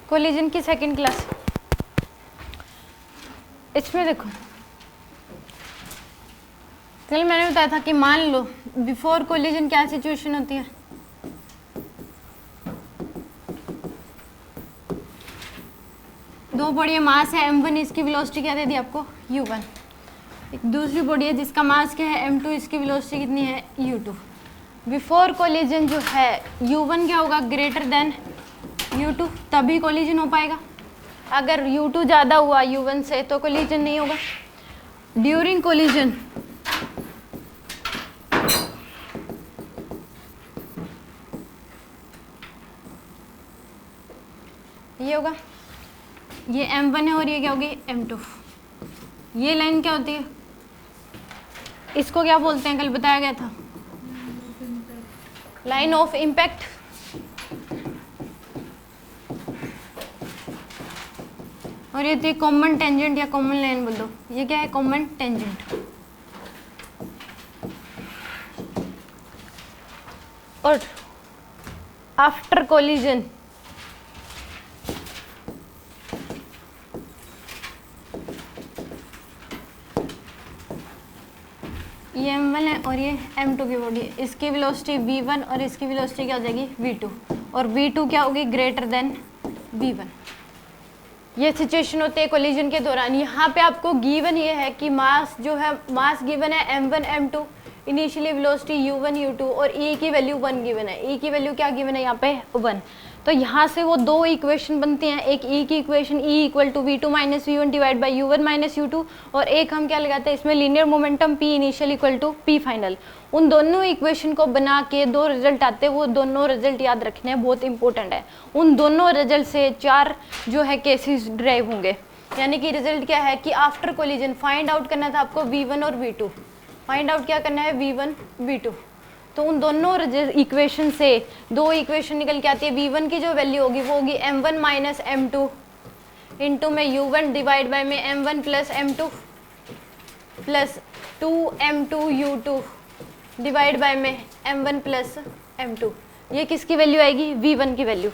Collision की second class. इसमें देखो, कल मैंने बताया था कि मान लो बिफोर कोलिजन क्या सिचुएशन होती है, दो बॉडी मास है m1, इसकी वेलोसिटी क्या दे दी आपको u1। एक दूसरी बॉडी है जिसका मास क्या है m2, इसकी वेलोसिटी कितनी है u2। बिफोर कोलिजन जो है u1 क्या होगा ग्रेटर देन u2, तभी कोलिजन हो पाएगा। अगर u2 ज़्यादा हुआ u1 से तो कोलिजन नहीं होगा। ड्यूरिंग कोलिजन ये होगा, ये m1 है और ये क्या होगी m2। ये लाइन क्या होती है, इसको क्या बोलते हैं, कल बताया गया था लाइन ऑफ इम्पैक्ट। और ये थी कॉमन टेंजेंट या कॉमन लाइन बोल दो, ये क्या है कॉमन टेंजेंट। और आफ्टर कोलिजन ये m1 है और ये m2 की बॉडी है, इसकी वेलोसिटी v1 और इसकी वेलोसिटी क्या हो जाएगी v2, और v2 क्या होगी ग्रेटर देन v1। ये सिचुएशन होते हैं कोलिजन के दौरान। यहाँ पे आपको गिवन ये है कि मास जो है, मास गिवन है m1 m2, initially velocity u1 u2 और e की वैल्यू 1 गिवन है। e की वैल्यू क्या गिवन है यहाँ पे 1। तो यहाँ से वो दो इक्वेशन बनती हैं, एक e की equation e equal to v2 minus v1 divide by u1 minus u2, और एक हम क्या लगाते हैं इसमें linear momentum p initial equal to p final. उन दोनों इक्वेशन को बना के दो रिजल्ट आते हैं, वो दोनों रिजल्ट याद रखने हैं, बहुत इंपॉर्टेंट है। उन दोनों रिजल्ट से 4 जो है केसेस ड्राइव होंगे। यानी कि रिजल्ट क्या है कि आफ्टर कोलिजन फाइंड आउट करना था आपको v1 और v2, फाइंड आउट क्या करना है v1 v2। तो उन दोनों इक्वेशन से दो इक्वेशन निकल के आती है। v1 की जो वैल्यू होगी वो होगी m1 माइनस m2 इंटू में u1 डिवाइड बाय में m1 plus m2 plus 2m2 u2 divide by में m1 प्लस m2। ये किसकी वैल्यू आएगी v1 की वैल्यू।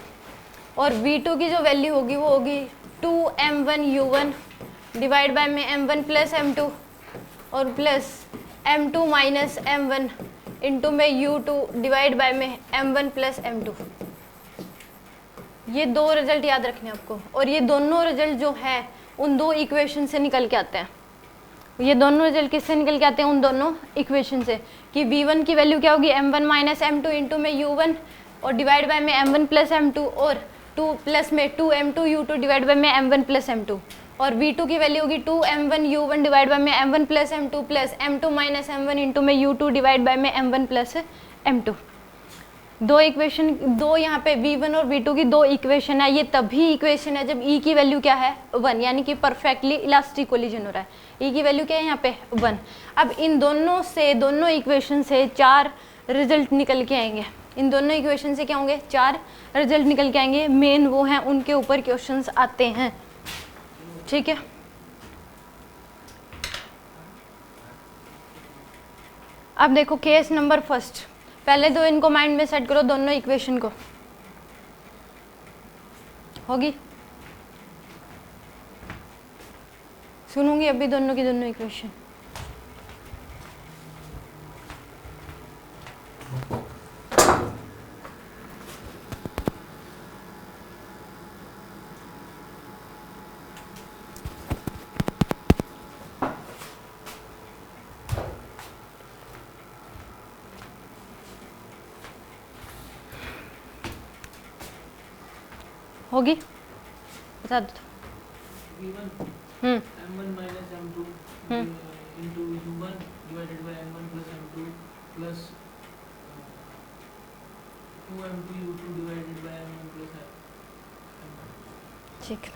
और v2 की जो वैल्यू होगी वो होगी 2m1 u1 डिवाइड बाय में m1 प्लस m2 और plus m2 minus m1 into में u2 डिवाइड बाय में m1 प्लस m2। ये दो रिजल्ट याद रखने हैं आपको, और ये दोनों रिजल्ट जो है उन दो इक्वेशन से निकल के आते हैं। ये दोनों रिजल्ट किससे निकल के आते हैं, उन दोनों इक्वेशन से, कि v1 की वैल्यू क्या होगी m1 माइनस m2 इंटू में u1 और डिवाइड बाय में m1 प्लस m2 और 2 प्लस में 2m2 u2 डिवाइड बाय में m1 प्लस m2, और v2 की वैल्यू होगी 2m1 u1 डिवाइड बाय में m1 plus m2 plus m2 minus m1 into में u2 डिवाइड बाय में m1 प्लस m2। दो इक्वेशन, दो यहाँ पे v1 और v2 की दो इक्वेशन है। ये तभी इक्वेशन है जब e की वैल्यू क्या है 1, यानी कि परफेक्टली इलास्टिक कोलिजन हो रहा है। e की वैल्यू क्या है यहाँ पे 1। अब इन दोनों से, दोनों इक्वेशन से 4 रिजल्ट निकल के आएंगे। इन दोनों इक्वेशन से क्या होंगे 4 रिजल्ट निकल के आएंगे। मेन वो हैं, उनके ऊपर क्वेश्चंस आते हैं, ठीक है। अब देखो केस नंबर फर्स्ट, पहले तो इनको माइंड में सेट करो, दोनों इक्वेशन को। होगी, सुनूंगी अभी दोनों की दोनों इक्वेशन। होगी, बता दो। m1 minus m2 into u1 divided by m1 plus m2 plus 2m2 u2 divided by m1 plus m1। ठीक,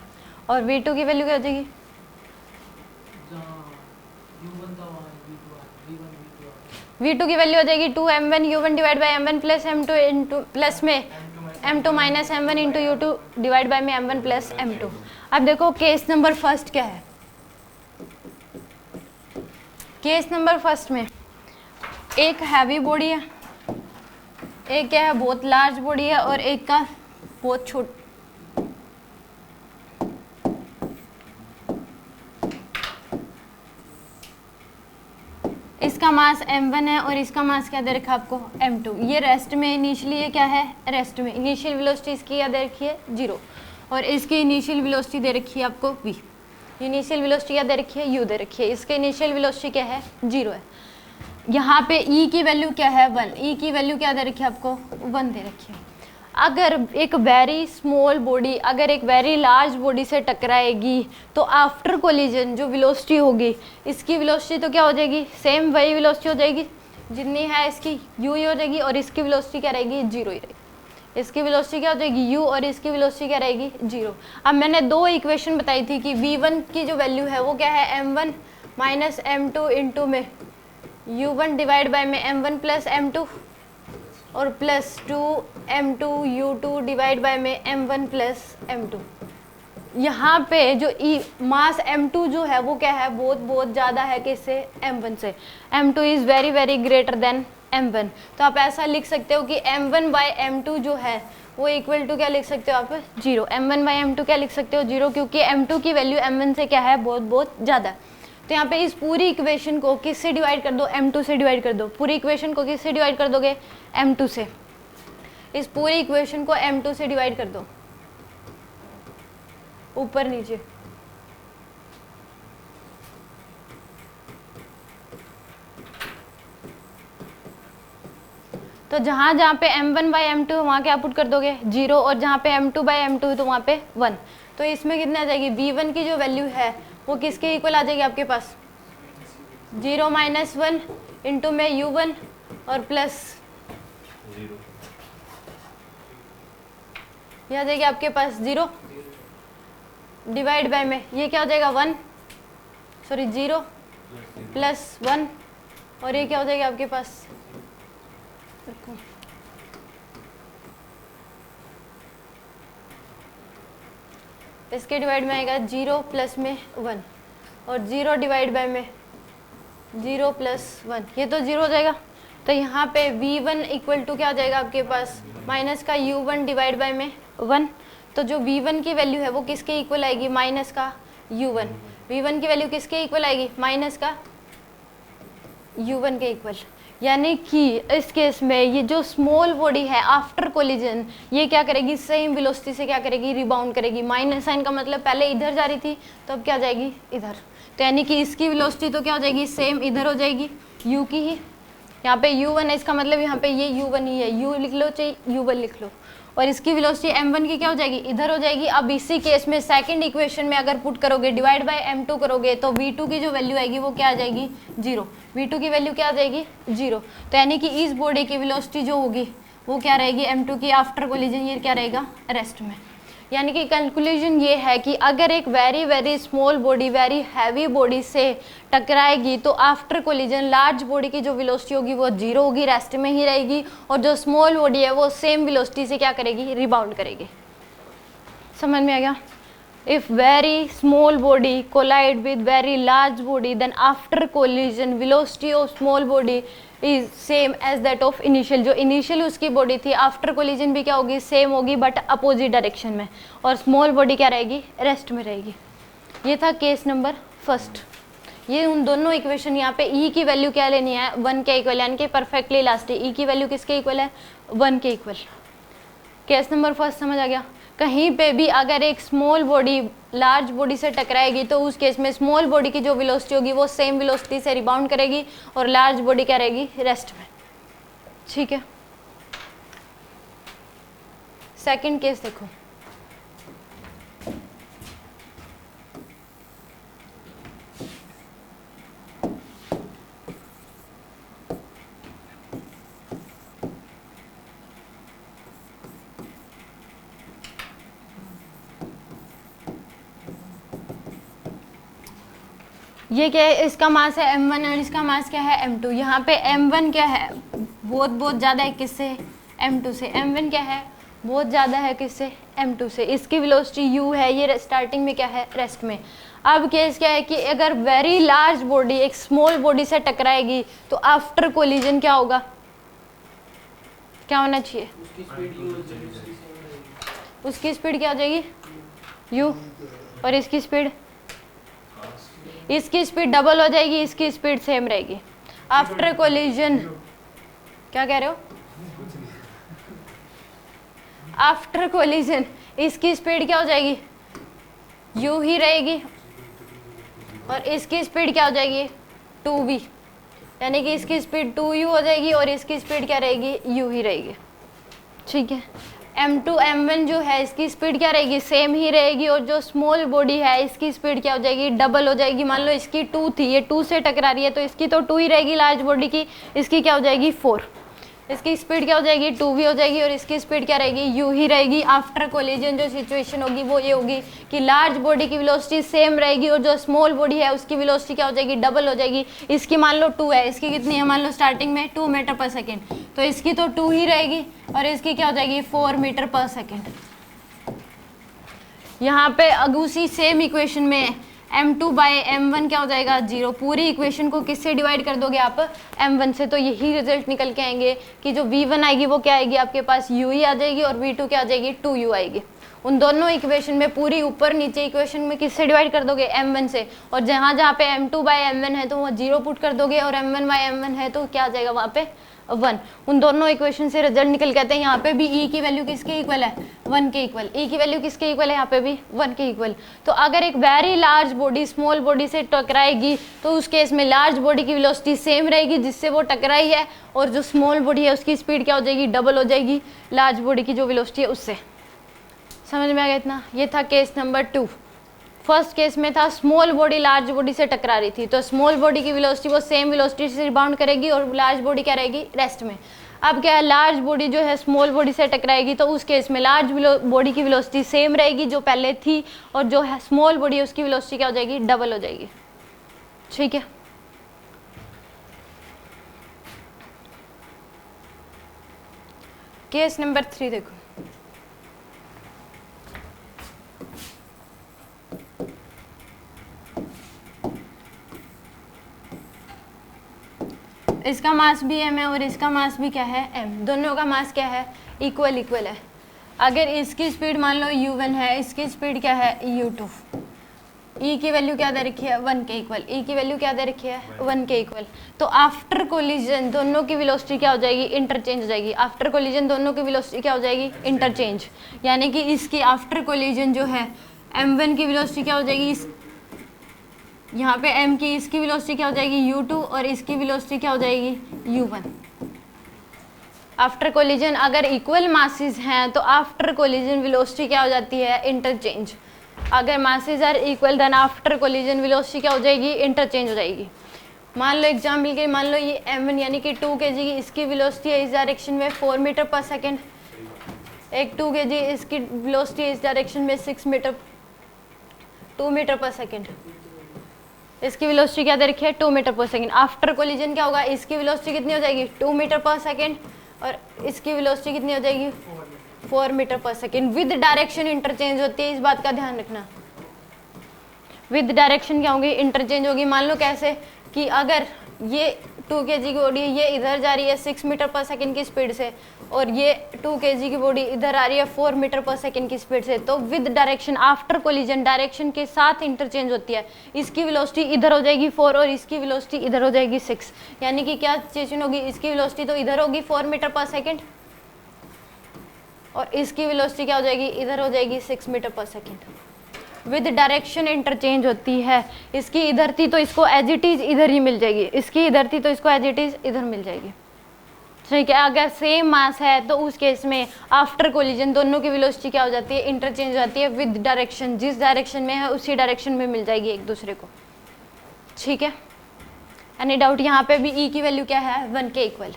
और v2 की वैल्यू क्या हो जाएगी, जहाँ u1 था वहाँ v2 आ, v1 v2 की वैल्यू हो जाएगी 2m1 u1 divide by m1 plus m2 into plus में m2 minus m1 into u2 divide by में m1 प्लस m2। अब देखो केस नंबर फर्स्ट क्या है। केस नंबर फर्स्ट में एक हैवी बॉडी है, एक क्या है बहुत लार्ज बॉडी है, और एक का बहुत छोट, इसका मास m1 है और इसका मास क्या दे रखा है आपको m2। ये रेस्ट में इनिशियली ये क्या है, रेस्ट में इनिशियल वेलोसिटी इसकी क्या दे रखी है 0, और इसकी इनिशियल वेलोसिटी दे रखी है आपको v। इनिशियल वेलोसिटी क्या दे रखी है u दे रखी है, इसके इनिशियल वेलोसिटी क्या है 0 है। यहाँ पे e की वैल्यू क्या है 1, e की वैल्यू क्या दे रखी है आपको 1 दे रखी है। अगर एक वेरी स्मॉल बॉडी अगर एक वेरी लार्ज बॉडी से टकराएगी तो आफ्टर कोलिजन जो वेलोसिटी होगी, इसकी वेलोसिटी तो क्या हो जाएगी, सेम वही वेलोसिटी हो जाएगी जितनी है इसकी u ही हो जाएगी, और इसकी वेलोसिटी क्या रहेगी 0 ही रहेगी। इसकी वेलोसिटी क्या हो जाएगी u और इसकी वेलोसिटी क्या रहेगी 0। अब मैंने दो इक्वेशन बताई थी कि v1 की जो वैल्यू है वो क्या है m1 माइनस m2 इंटू में u1 डिवाइड बाय में m1 प्लस m2 और plus 2m2 u2 divide by में m1 प्लस m2। यहाँ पे जो मास m2 जो है वो क्या है, बहुत ज़्यादा है किससे, m1 से। m2 is very very greater than m1। तो आप ऐसा लिख सकते हो कि m1 बाय m2 जो है वो इक्वल टू क्या लिख सकते हो आप 0। m1 बाय m2 क्या लिख सकते हो 0, क्योंकि m2 की वैल्यू m1 से क्या है बहुत ज़्यादा है। तो यहाँ पे इस पूरी इक्वेशन को किससे डिवाइड कर दो, m2 से डिवाइड कर दो। पूरी इक्वेशन को किससे डिवाइड कर दोगे, m2 से। इस पूरी इक्वेशन को m2 से डिवाइड कर दो, ऊपर नीचे। तो जहाँ जहाँ पे m1 बाई m2 वहाँ क्या पुट कर दोगे 0, और जहाँ पे m2 बाई m2 तो वहाँ पे 1। तो इसमें कितने आ जाएगी, v1 की जो वैल्यू है वो किसके इक्वल आ जाएगी आपके पास 0 माइनस 1 इंटू में u1 और प्लस 0, ये आ जाएगी आपके पास 0 डिवाइड बाय में ये क्या हो जाएगा 0 प्लस 1, और ये क्या हो जाएगा आपके पास, इसके डिवाइड में आएगा 0 प्लस में 1 और 0 डिवाइड बाय में 0 प्लस 1, ये तो 0 हो जाएगा। तो यहाँ पे v1 इक्वल टू क्या आ जाएगा आपके पास, माइनस का u1 डिवाइड बाय में 1। तो जो v1 की वैल्यू है वो किसके इक्वल आएगी, माइनस का u1। v1 की वैल्यू किसके इक्वल आएगी, माइनस का u1 के इक्वल। यानी कि इस केस में ये जो स्मॉल बॉडी है आफ्टर कोलिजन ये क्या करेगी, सेम वेलोसिटी से क्या करेगी, रिबाउंड करेगी। माइनस साइन का मतलब पहले इधर जा रही थी तो अब क्या जाएगी इधर। तो यानी कि इसकी वेलोसिटी तो क्या हो जाएगी, सेम इधर हो जाएगी u की ही। यहाँ पे u1 है, इसका मतलब यहाँ पे ये u1 ही है, u लिख लो चाहे u1 लिख लो, और इसकी वेलोसिटी m1 की क्या हो जाएगी, इधर हो जाएगी। अब इसी केस में सेकंड इक्वेशन में अगर पुट करोगे डिवाइड बाय m2 करोगे तो v2 की जो वैल्यू आएगी वो क्या आ जाएगी 0। v2 की वैल्यू क्या आ जाएगी 0। तो यानी कि इस बॉडी की वेलोसिटी जो होगी वो क्या रहेगी m2 की आफ्टर कोलिजन, ये क्या रहेगा रेस्ट में। यानी कि कंक्लूजन ये है कि अगर एक very very small body very heavy body से टकराएगी तो आफ्टर कोलिजन लार्ज बॉडी की जो वेलोसिटी होगी वो 0 होगी, रेस्ट में ही रहेगी, और जो स्मॉल बॉडी है वो सेम वेलोसिटी से क्या करेगी, रिबाउंड करेगी। समझ में आ गया। If very small body collide with very large body then after collision velocity of small body is same as that of initial. जो इनिशियल उसकी बॉडी थी आफ्टर कोलिजन भी क्या होगी, सेम होगी बट अपोजिट डायरेक्शन में, और स्मॉल बॉडी क्या रहेगी, रेस्ट में रहेगी। ये था केस नंबर फर्स्ट। ये उन दोनों इक्वेशन, यहाँ पे ई की वैल्यू क्या लेनी है 1 के इक्वल, यानी कि परफेक्टली इलास्टिक। ई की वैल्यू किसके इक्वल है 1 के इक्वल। केस नंबर फर्स्ट समझ आ गया। कहीं पे भी अगर एक स्मॉल बॉडी लार्ज बॉडी से टकराएगी तो उस केस में स्मॉल बॉडी की जो वेलोसिटी होगी वो सेम वेलोसिटी से रिबाउंड करेगी, और लार्ज बॉडी क्या रहेगी, रेस्ट में। ठीक है, सेकंड केस देखो। ये क्या है, इसका मास है m1 और इसका मास क्या है m2। यहाँ पे m1 क्या है, बहुत ज़्यादा है किससे, m2 से। m1 क्या है, बहुत ज़्यादा है किससे, m2 से। इसकी वेलोसिटी u है, ये स्टार्टिंग में क्या है, रेस्ट में। अब केस क्या है कि अगर वेरी लार्ज बॉडी एक स्मॉल बॉडी से टकराएगी तो आफ्टर कोलिजन क्या होगा, क्या होना चाहिए, उसकी स्पीड क्या हो जाएगी u, और इसकी स्पीड डबल हो जाएगी, इसकी स्पीड सेम रहेगी। आफ्टर कोलिजन, क्या कह रहे हो? आफ्टर कोलिजन इसकी स्पीड क्या हो जाएगी? u ही रहेगी, और इसकी स्पीड क्या हो जाएगी? 2v, यानी कि इसकी स्पीड 2u हो जाएगी और इसकी स्पीड क्या रहेगी? u ही रहेगी। ठीक है, m2 m1 जो है इसकी स्पीड क्या रहेगी? सेम ही रहेगी, और जो स्मॉल बॉडी है इसकी स्पीड क्या हो जाएगी? डबल हो जाएगी। मान लो इसकी 2 थी, ये 2 से टकरा रही है, तो इसकी तो 2 ही रहेगी लार्ज बॉडी की, इसकी क्या हो जाएगी? 4। इसकी स्पीड क्या हो जाएगी? 2v हो जाएगी, और इसकी स्पीड क्या रहेगी? u ही रहेगी। आफ्टर कोलिजन जो सिचुएशन होगी वो ये होगी कि लार्ज बॉडी की वेलोसिटी सेम रहेगी, और जो स्मॉल बॉडी है उसकी वेलोसिटी क्या हो जाएगी? डबल हो जाएगी। इसकी मान लो 2 है, इसकी कितनी है? मान लो स्टार्टिंग में 2 मीटर पर सेकेंड, तो इसकी तो 2 ही रहेगी, और इसकी क्या हो जाएगी? 4 मीटर पर सेकेंड। यहाँ पे अगूसी सेम इक्वेशन में m2 बाई m1 क्या हो जाएगा? 0। पूरी इक्वेशन को किससे डिवाइड कर दोगे आप? m1 से, तो यही रिजल्ट निकल के आएंगे कि जो v1 आएगी वो क्या आएगी आपके पास? u ही आ जाएगी, और v2 क्या आ जाएगी? 2u आएगी। उन दोनों इक्वेशन में पूरी ऊपर नीचे इक्वेशन में किससे डिवाइड कर दोगे? m1 से, और जहाँ जहाँ पे m2 बाई m1 है तो वहाँ 0 पुट कर दोगे, और m1 बाई m1 है तो क्या आ जाएगा वहाँ पे? 1। उन दोनों इक्वेशन से रिजल्ट निकल के आते हैं। यहाँ पे भी e की वैल्यू किसके इक्वल है? 1 के इक्वल। e की वैल्यू किसके इक्वल है? यहाँ पे भी 1 के इक्वल। तो अगर एक very large body small body से टकराएगी तो उस केस में लार्ज बॉडी की वेलोसिटी सेम रहेगी जिससे वो टकराई है, और जो स्मॉल बॉडी है उसकी स्पीड क्या हो जाएगी? डबल हो जाएगी लार्ज बॉडी की जो वेलोसिटी है उससे। समझ में आ गया इतना? ये था केस नंबर 2। फर्स्ट केस में था स्मॉल बॉडी लार्ज बॉडी से टकरा रही थी, तो स्मॉल बॉडी की वेलोसिटी वो सेम वेलोसिटी से रिबाउंड करेगी, और लार्ज बॉडी क्या रहेगी? रेस्ट में। अब क्या है, लार्ज बॉडी जो है स्मॉल बॉडी से टकराएगी, तो उस केस में लार्ज बॉडी की वेलोसिटी सेम रहेगी जो पहले थी, और जो है स्मॉल बॉडी है उसकी वेलोसिटी क्या हो जाएगी? डबल हो जाएगी। ठीक है, केस नंबर 3 देखो। इसका मास भी m है और इसका मास भी क्या है? m। दोनों का मास क्या है? इक्वल इक्वल है। अगर इसकी स्पीड मान लो u1 है, इसकी स्पीड क्या है? u2। e की वैल्यू क्या दे रखी है? 1 के इक्वल। e की वैल्यू क्या दे रखी है? 1 के इक्वल। तो आफ्टर कोलिजन दोनों की वेलोसिटी क्या हो जाएगी? इंटरचेंज हो जाएगी। आफ्टर कोलिजन दोनों की वेलोसिटी क्या हो जाएगी? इंटरचेंज। यानी कि इसकी आफ्टर कोलिजन जो है m1 की वेलोसिटी क्या हो जाएगी? यहाँ पे m की इसकी वेलोसिटी क्या हो जाएगी? u2, और इसकी वेलोसिटी क्या हो जाएगी? u1। आफ्टर कोलिजन अगर इक्वल मासेस हैं तो आफ्टर कोलिजन वेलोसिटी क्या हो जाती है? इंटरचेंज। अगर masses are equal then after collision velocity क्या हो जाएगी? इंटरचेंज हो जाएगी। मान लो एग्जाम्पल के, मान लो ये m1 यानी कि 2 kg की इसकी वेलोसिटी है इस डायरेक्शन में 4 मीटर पर सेकेंड, एक 2 kg इसकी वेलोसिटी इस डायरेक्शन में 2 मीटर पर सेकेंड। इसकी वेलोसिटी क्या दे रखी है? 2 मीटर पर सेकेंड। आफ्टर कोलिजन क्या होगा? इसकी वेलोसिटी कितनी हो जाएगी? 2 मीटर पर सेकेंड, और इसकी वेलोसिटी कितनी हो जाएगी? 4 मीटर पर सेकेंड। विद डायरेक्शन इंटरचेंज होती है, इस बात का ध्यान रखना। विद डायरेक्शन क्या होगी? इंटरचेंज होगी। मान लो कैसे कि अगर ये 2 kg की बॉडी ये इधर जा रही है 6 मीटर पर सेकेंड की स्पीड से, और ये 2 kg की बॉडी इधर आ रही है 4 मीटर पर सेकेंड की स्पीड से, तो with direction after collision direction के साथ इंटरचेंज होती है। इसकी वेलोसिटी इधर हो जाएगी 4 और इसकी वेलोसिटी इधर हो जाएगी 6, यानी कि क्या सिचुएशन होगी? इसकी वेलोसिटी तो इधर होगी 4 मीटर पर सेकेंड, और इसकी वेलोसिटी क्या हो जाएगी? इधर हो जाएगी 6 मीटर पर सेकेंड। विद डायरेक्शन इंटरचेंज होती है। इसकी इधर थी तो इसको एज इट इज इधर ही मिल जाएगी, इसकी इधर थी तो इसको एज इट इज इधर मिल जाएगी। ठीक है, अगर सेम मास है तो उस केस में आफ्टर कोलिजन दोनों की वेलोसिटी क्या हो जाती है? इंटरचेंज हो जाती है विद डायरेक्शन। जिस डायरेक्शन में है उसी डायरेक्शन में मिल जाएगी एक दूसरे को। ठीक है, एनी डाउट? यहाँ पे भी ई की वैल्यू क्या है? 1 के इक्वल।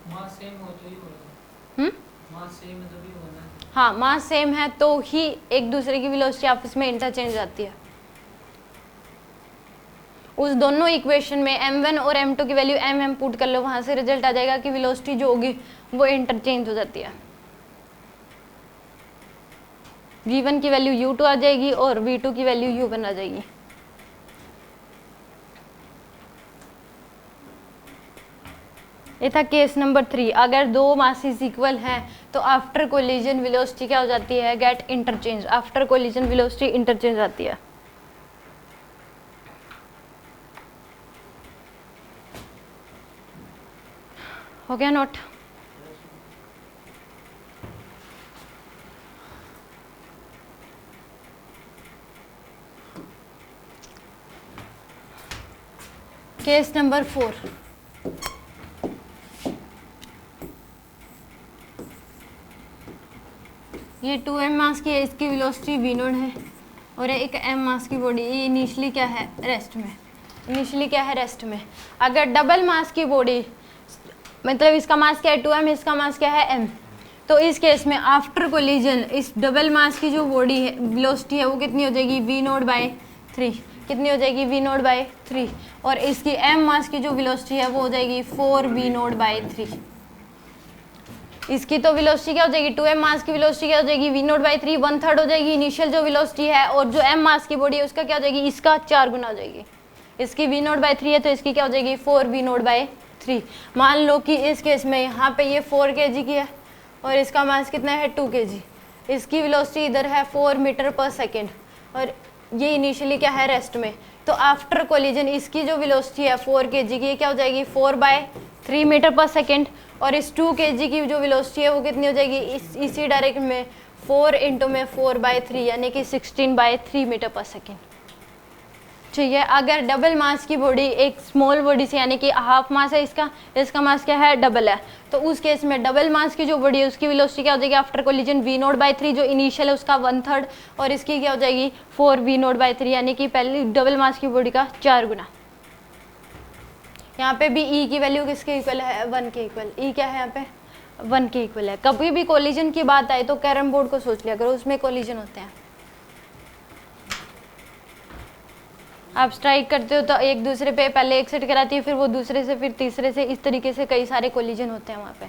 मास सेम हो तो ही होगा। मास सेम है तभी होना है। हाँ, मास सेम है तो ही एक दूसरे की वेलोसिटी आपस में इंटरचेंज आती है। उस दोनों इक्वेशन में m1 और m2 की वैल्यू m पुट कर लो, वहां से रिजल्ट आ जाएगा कि वेलोसिटी जो होगी वो इंटरचेंज हो जाती है। v1 की वैल्यू u2 आ जाएगी और v2 की वैल्यू u1 आ जाएगी। ये था केस नंबर 3। अगर दो मासेस इक्वल हैं तो आफ्टर कोलिजन वेलोसिटी क्या हो जाती है? Get interchange. After collision velocity interchange आती है। हो गया नोट? केस नंबर 4, ये 2m मास की है, इसकी वेलोसिटी v नोट है और ये एक m मास की बॉडी, ये इनिशियली क्या है, रेस्ट में। इनिशियली क्या है, रेस्ट में। अगर डबल मास की बॉडी, मतलब इसका मास क्या है 2m, इसका मास क्या है m, तो इस केस में आफ्टर कोलिजन इस डबल मास की जो बॉडी है, वेलोसिटी है, वो कितनी हो जाएगी, v नोट बाय 3। कितनी हो जाएगी, v नोट बाय 3। और इसकी m मास की जो वेलोसिटी है वो हो जाएगी 4v नोट बाय 3। इसकी तो वेलोसिटी क्या हो जाएगी, 2m मास की वेलोसिटी क्या हो जाएगी, v नोट बाई 3, 1/3 हो जाएगी इनिशियल जो वेलोसिटी है, और जो m मास की बॉडी है उसका क्या हो जाएगी, इसका 4 गुना हो जाएगी। इसकी v नोट बाई 3 है तो इसकी क्या हो जाएगी, 4v नोट बाई 3। मान लो कि इस केस में यहाँ पे ये 4 kg की है और इसका मास कितना है 2 kg। इसकी वेलोसिटी इधर है 4 मीटर पर सेकेंड और ये इनिशियली क्या है, रेस्ट में। तो आफ्टर कोलिजन इसकी जो वेलोसिटी है 4 kg की, क्या हो जाएगी 4/3 मीटर पर सेकेंड, और इस 2 kg की जो वेलोसिटी है वो कितनी हो जाएगी, इसी डायरेक्शन में 4 इंटू में 4/3 यानी कि 16/3 मीटर पर सेकेंड। ठीक है, अगर डबल मास की बॉडी एक स्मॉल बॉडी से, यानी कि हाफ मास है इसका मास क्या है, डबल है, तो उस केस में डबल मास की जो बॉडी है उसकी वेलोसिटी क्या हो जाएगी after collision, v note by 3, जो इनिशियल है उसका 1/3, और इसकी क्या हो जाएगी 4v नोट बाई 3, यानी कि पहली डबल मास की बॉडी का 4 गुना। यहाँ पे भी E की वैल्यू किसके इक्वल है, 1 के इक्वल। E क्या है यहाँ पे, 1 के इक्वल है। कभी भी कोलिजन की बात आए तो कैरम बोर्ड को सोच लिया करो, उसमें कोलिजन होते हैं। आप स्ट्राइक करते हो तो एक दूसरे पे पहले एक सेट कराती है, फिर वो दूसरे से, फिर तीसरे से, इस तरीके से कई सारे कोलिजन होते हैं वहाँ पे।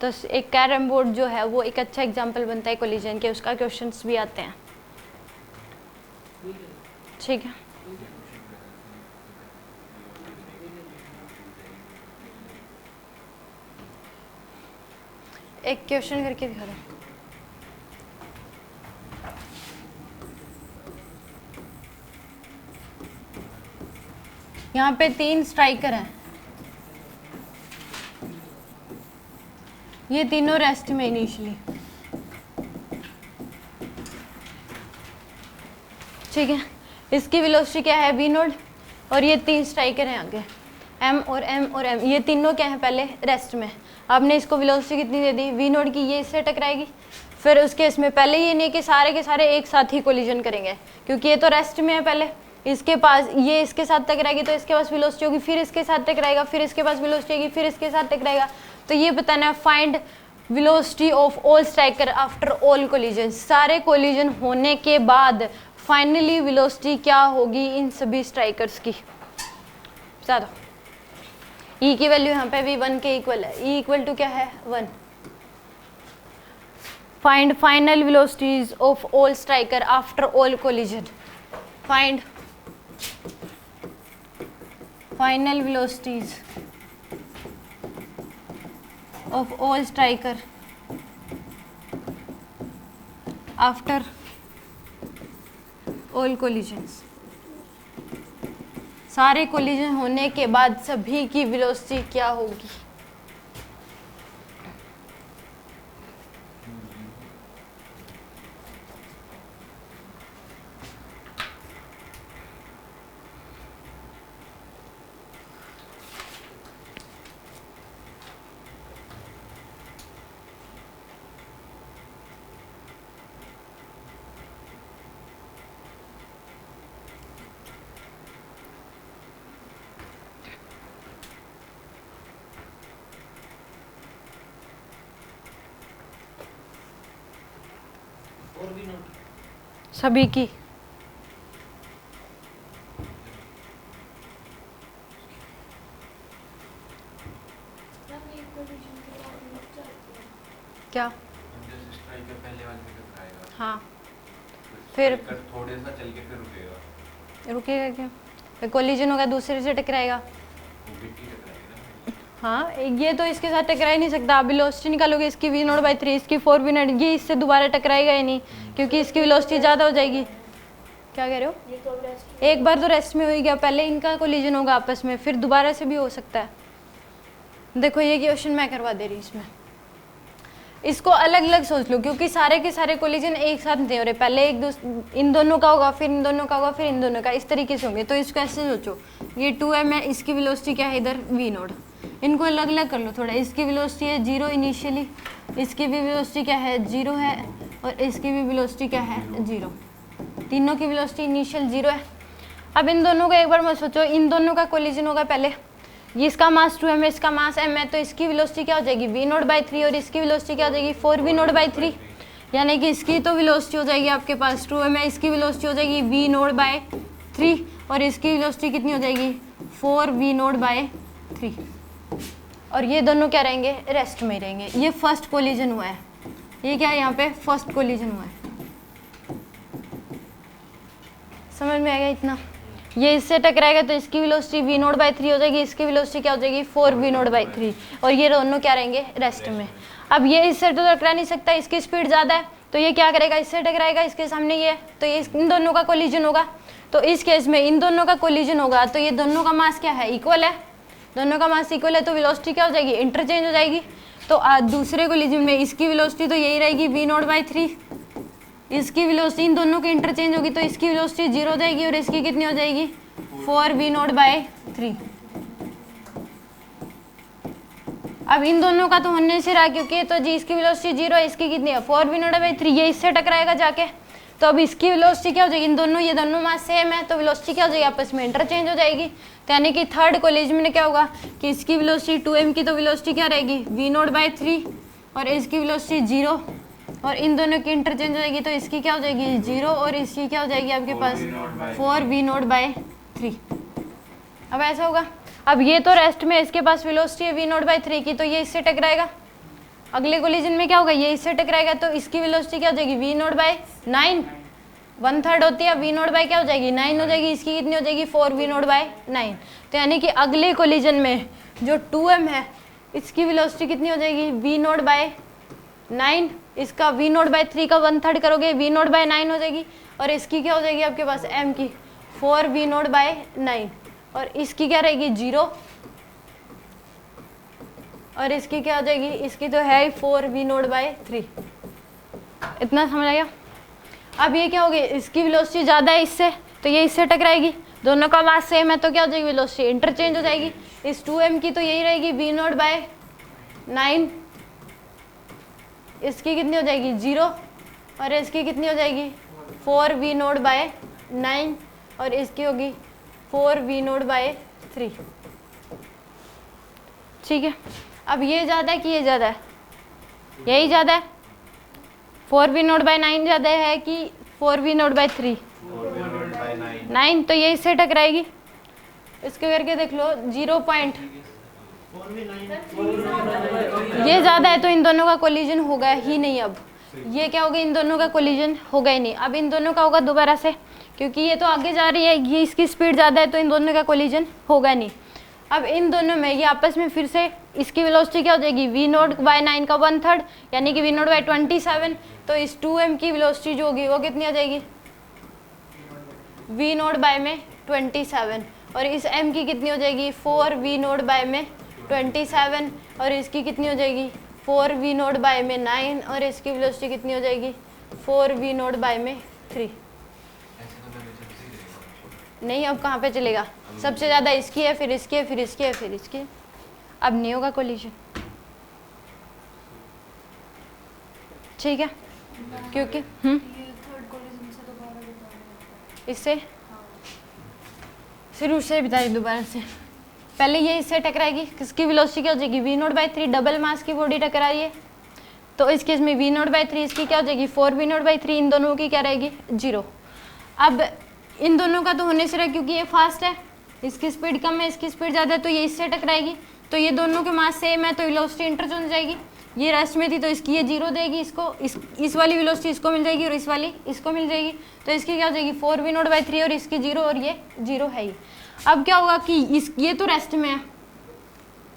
तो एक कैरम बोर्ड जो है वो एक अच्छा एग्जाम्पल बनता है कोलिजन के, उसका क्वेश्चंस भी आते हैं। ठीक है, एक क्वेश्चन करके दिखा दो। यहाँ पे 3 स्ट्राइकर हैं, ये तीनों रेस्ट में इनिशियली। ठीक है, इसकी वेलोसिटी क्या है, v नोट, और ये 3 स्ट्राइकर हैं आगे, m और m और m, ये तीनों क्या है पहले रेस्ट में। आपने इसको वेलोसिटी कितनी दे दी, v नोट की, ये इससे टकराएगी। फिर उसके इसमें पहले ये नहीं कि सारे के सारे एक साथ ही कोलिजन करेंगे, क्योंकि ये तो रेस्ट में है। पहले इसके पास, ये इसके साथ टकराएगी तो इसके पास वेलोसिटी होगी, फिर इसके साथ टकराएगा, फिर इसके पास वेलोसिटी होगी, फिर इसके साथ टकराएगा। तो ये बताना है find velocity of all striker after all collision. सारे कोलिजन होने के बाद फाइनली वेलोसिटी क्या होगी इन सभी स्ट्राइकर्स की, बता दो। E की वैल्यू यहाँ पे भी 1 के इक्वल है, E इक्वल टू क्या है 1। Find final velocities of all striker after all collision. Find final velocities of all striker after all collisions. सारे कोलिजन होने के बाद सभी की वेलोसिटी क्या होगी। सभी की क्या, पहले वाले में टकराएगा, हाँ, फिर थोड़े सा चल के फिर रुकेगा। रुकेगा क्या, फिर कोलिजन होगा, दूसरे से टकराएगा। वो गिट्टी टकराएगी ना। हाँ, ये तो इसके साथ टकरा ही नहीं सकता। आप वेलोसिटी निकालोगे, इसकी v नोट बाई 3, इसकी 4v नोट, ये इससे दोबारा टकराएगा ही नहीं, क्योंकि इसकी वेलोसिटी ज़्यादा हो जाएगी। क्या कह रहे हो, ये तो रेस्ट एक बार तो रेस्ट में हो ही गया, पहले इनका कोलिजन होगा आपस में, फिर दोबारा से भी हो सकता है। देखो ये क्वेश्चन मैं करवा दे रही हूँ इसमें, इसको अलग अलग सोच लो क्योंकि सारे के सारे कोलिजन एक साथ नहीं हो रहे, पहले इन दोनों का होगा, फिर इन दोनों का होगा, फिर इन दोनों का, इस तरीके से होंगे। तो इसको ऐसे सोचो, ये 2m है, इसकी वेलोसिटी क्या है इधर v नोट, इनको अलग अलग कर लो थोड़ा। इसकी वेलोसिटी है 0 इनिशियली, इसकी भी वेलोसिटी क्या है 0 है, और इसकी भी वेलोसिटी क्या है 0, तीनों की वेलोसिटी इनिशियल 0 है। अब इन दोनों का एक बार मत सोचो, इन दोनों का कोलिजन होगा पहले, ये इसका मास 2m है, इसका मास m है, तो इसकी वेलोसिटी क्या हो जाएगी v नोट बाई 3 और इसकी वेलोसिटी क्या हो जाएगी 4v नोट बाई 3, यानी कि इसकी तो वेलोसिटी हो जाएगी आपके पास 2m है, इसकी वेलोसिटी हो जाएगी v नोट बाई 3 और इसकी वेलोसिटी कितनी हो जाएगी 4v नोट बाई 3, और ये दोनों क्या रहेंगे रेस्ट में रहेंगे। ये फर्स्ट कोलिजन हुआ है, ये क्या है यहाँ पे फर्स्ट कोलिजन हुआ है। समझ में आ गया इतना? ये इससे टकराएगा तो इसकी वेलोसिटी v नोट बाई 3 हो जाएगी, इसकी वेलोसिटी क्या हो जाएगी 4v नोट बाई 3, और ये दोनों क्या रहेंगे रेस्ट में। अब ये इससे तो टकरा नहीं सकता, इसकी स्पीड ज़्यादा है, तो ये क्या करेगा इससे टकराएगा, इसके सामने ये है, तो ये इन दोनों का कोलिजन होगा। तो इस केस में इन दोनों का कोलिजन होगा तो ये दोनों का मास क्या है इक्वल है, दोनों का मास इक्वल है, तो वेलोसिटी क्या हो जाएगी इंटरचेंज हो जाएगी। तो दूसरे कोलिजन में इसकी वेलोसिटी तो यही रहेगी v नोट बाई 3, इसकी वेलोसिटी इन दोनों की इंटरचेंज होगी तो इसकी वेलोसिटी 0 हो जाएगी और इसकी कितनी हो जाएगी 4v नोट बाई 3। अब इन दोनों का तो होने से रहा क्योंकि तो जी इसकी वेलोसिटी 0 है, इसकी कितनी है 4v नोट बाई 3, ये इससे टकराएगा जाके, तो अब इसकी वेलोसिटी क्या हो जाएगी, इन दोनों ये दोनों मास सेम है तो वेलोसिटी क्या हो जाएगी आपस में इंटरचेंज हो जाएगी। तो यानी कि थर्ड कोलिजन में क्या होगा कि इसकी वेलोसिटी 2m की तो वेलोसिटी क्या रहेगी v नोट बाई 3 और इसकी वेलोसिटी 0 और इन दोनों की इंटरचेंज हो जाएगी तो इसकी क्या हो जाएगी 0 और इसकी क्या हो जाएगी आपके पास 4v नोट बाई 3। अब ऐसा होगा, अब ये तो रेस्ट में इसके पास वेलोसिटी है v नोट बाई 3 की, तो ये इससे टकराएगा। अगले कोलिजन में क्या होगा ये इससे टकराएगा तो इसकी वेलोसिटी क्या हो जाएगी v नोट बाई 9, 1/3 होती है v नोट बाई क्या हो जाएगी 9 हो जाएगी, इसकी कितनी हो जाएगी 4v नोट बाई 9। तो यानी कि अगले कोलिजन में जो 2m है इसकी वेलोसिटी कितनी हो जाएगी v नोट बाई 9, इसका v नोट बाई 3 का 1/3 करोगे v नोट बाई 9 हो जाएगी, और इसकी क्या हो जाएगी आपके पास m की 4v नोट बाई 9 और इसकी क्या रहेगी 0 और इसकी क्या हो जाएगी, इसकी तो है 4v नोट बाई 3। इतना समझ आया? अब ये क्या होगी इसकी वेलोसिटी ज़्यादा है इससे तो ये इससे टकराएगी, दोनों का मास सेम है तो क्या हो जाएगी वेलोसिटी इंटरचेंज हो जाएगी। इस 2m की तो यही रहेगी v नोट बाई 9, इसकी कितनी हो जाएगी 0 और इसकी कितनी हो जाएगी 4v नोट बाई 9 और इसकी होगी 4v नोट बाई 3। ठीक है, अब ये ज़्यादा है कि ये ज़्यादा है, यही ज़्यादा है 4v नोट बाई 9 ज़्यादा है कि 4v नोट बाई 3 9, तो ये इससे टकराएगी। इसके करके देख लो 0 पॉइंट, ये ज़्यादा है तो इन दोनों का कोलिजन होगा ही नहीं। अब ये क्या होगा इन दोनों का कोलिजन होगा ही नहीं, अब इन दोनों का होगा दोबारा से क्योंकि ये तो आगे जा रही है, ये इसकी स्पीड ज़्यादा है तो इन दोनों का कोलिजन होगा नहीं। अब इन दोनों में ये आपस में फिर से इसकी वेलोसिटी क्या हो जाएगी v नोट बाई 9 का 1/3 यानी कि v नोट बाई 27, तो इस 2m की वेलोसिटी जो होगी वो कितनी आ जाएगी v नोट बाय में 27 और इस m की कितनी हो जाएगी 4v नोट बाय में 27 और इसकी कितनी हो जाएगी 4v नोट बाय में 9 और इसकी वेलोसिटी कितनी हो जाएगी 4v नोट बाय में 3। नहीं अब कहाँ पे चलेगा, सबसे ज़्यादा इसकी है फिर इसकी है फिर इसकी है फिर इसकी है, अब नहीं होगा कोलिजन। ठीक है क्योंकि इससे फिर उससे बता दी दोबारा से, पहले ये इससे टकराएगी, किसकी वेलोसिटी क्या हो जाएगी v नोट बाई 3, डबल मास की बॉडी टकरा रही है तो इस केस में v नोट बाई 3 इसकी क्या हो जाएगी 4v नोट बाई 3, इन दोनों की क्या रहेगी 0। अब इन दोनों का तो होने से रहा क्योंकि ये फास्ट है, इसकी स्पीड कम है इसकी स्पीड ज़्यादा है तो ये इससे टकराएगी, तो ये दोनों के मास सेम है तो वेलोसिटी इंटरचेंज हो जाएगी। ये रेस्ट में थी तो इसकी ये 0 देगी, इसको इस वाली वेलोसिटी इसको मिल जाएगी और इस वाली इसको मिल जाएगी, तो इसकी क्या हो जाएगी 4v नोट बाई 3 और इसकी 0 और ये 0 है ही। अब क्या होगा कि ये तो रेस्ट में है,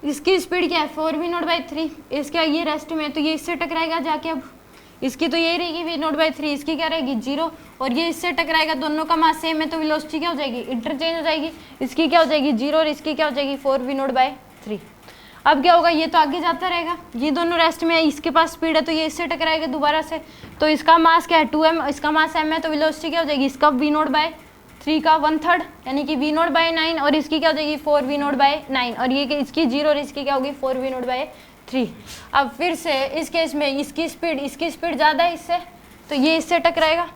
इसकी स्पीड क्या है 4v नोट बाई 3, इसका ये रेस्ट में है तो ये इससे टकराएगा जाके, अब इसकी तो यही रहेगी v नोट बाई 3, इसकी क्या रहेगी 0 और ये इससे टकराएगा, दोनों का मास सेम है तो वेलोसिटी क्या हो जाएगी इंटरचेंज हो जाएगी, इसकी क्या हो जाएगी 0 और इसकी क्या हो जाएगी 4v नोट बाई 3। अब क्या होगा, ये तो आगे जाता रहेगा, ये दोनों रेस्ट में है, इसके पास स्पीड है तो ये इससे टकराएगा दोबारा से, तो इसका मास क्या है 2m, इसका मास m है, तो वेलोसिटी क्या हो जाएगी इसका v0/3 का 1/3 यानी कि v0/9, और इसकी क्या हो जाएगी 4v0/9, और ये इसकी 0 और इसकी क्या होगी 4v0/3। अब फिर से इस केस में इसकी स्पीड ज़्यादा है इससे, तो ये इससे टकराएगा,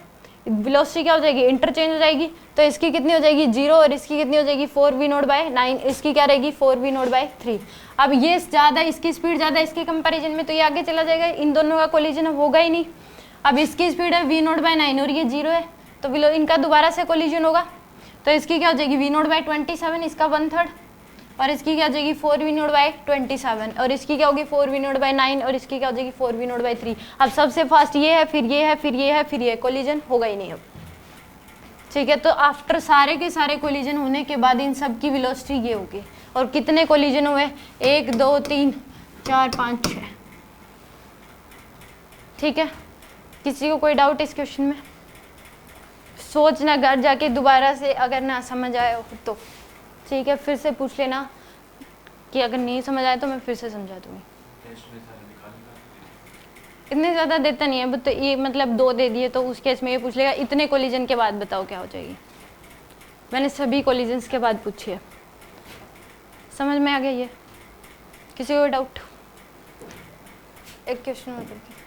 वेलोसिटी क्या हो जाएगी इंटरचेंज हो जाएगी, तो इसकी कितनी हो जाएगी 0 और इसकी कितनी हो जाएगी 4v0/9, इसकी क्या रहेगी 4v0/3। अब ये ज़्यादा, इसकी स्पीड ज़्यादा इसके कंपैरिजन में, तो ये आगे चला जाएगा, इन दोनों का कोलिजन होगा ही नहीं। अब इसकी स्पीड है v0/9 और ये 0 है, तो इनका दोबारा से कोलिजन होगा, तो इसकी क्या हो जाएगी v0/27, इसका 1/3, और इसकी क्या हो जाएगी 4v0/27, और इसकी क्या होगी 4v0/9, और इसकी क्या हो जाएगी 4v0/3। अब सबसे फास्ट ये है, फिर ये है, फिर ये है, फिर ये, कोलिजन होगा ही नहीं अब, ठीक है। तो आफ्टर सारे के सारे कोलिजन होने के बाद इन सब की वेलोसिटी ये होगी, और कितने कोलिजन हुए 1 2 3 4 5 6, ठीक है। किसी को कोई डाउट इस क्वेश्चन में? सोचना घर जाके दोबारा से, अगर ना समझ आए हो तो ठीक है, फिर से पूछ लेना कि अगर नहीं समझ आए तो मैं फिर से समझा दूँगी। टेस्ट में सारे निकाल इतने ज़्यादा देता नहीं है, तो ये मतलब 2 दे दिए, तो उस केस में ये पूछ लेगा इतने कोलिजन के बाद बताओ क्या हो जाएगी। मैंने सभी कोलिजन्स के बाद पूछी है, समझ में आ गया ये? किसी को डाउट? एक क्वेश्चन और करके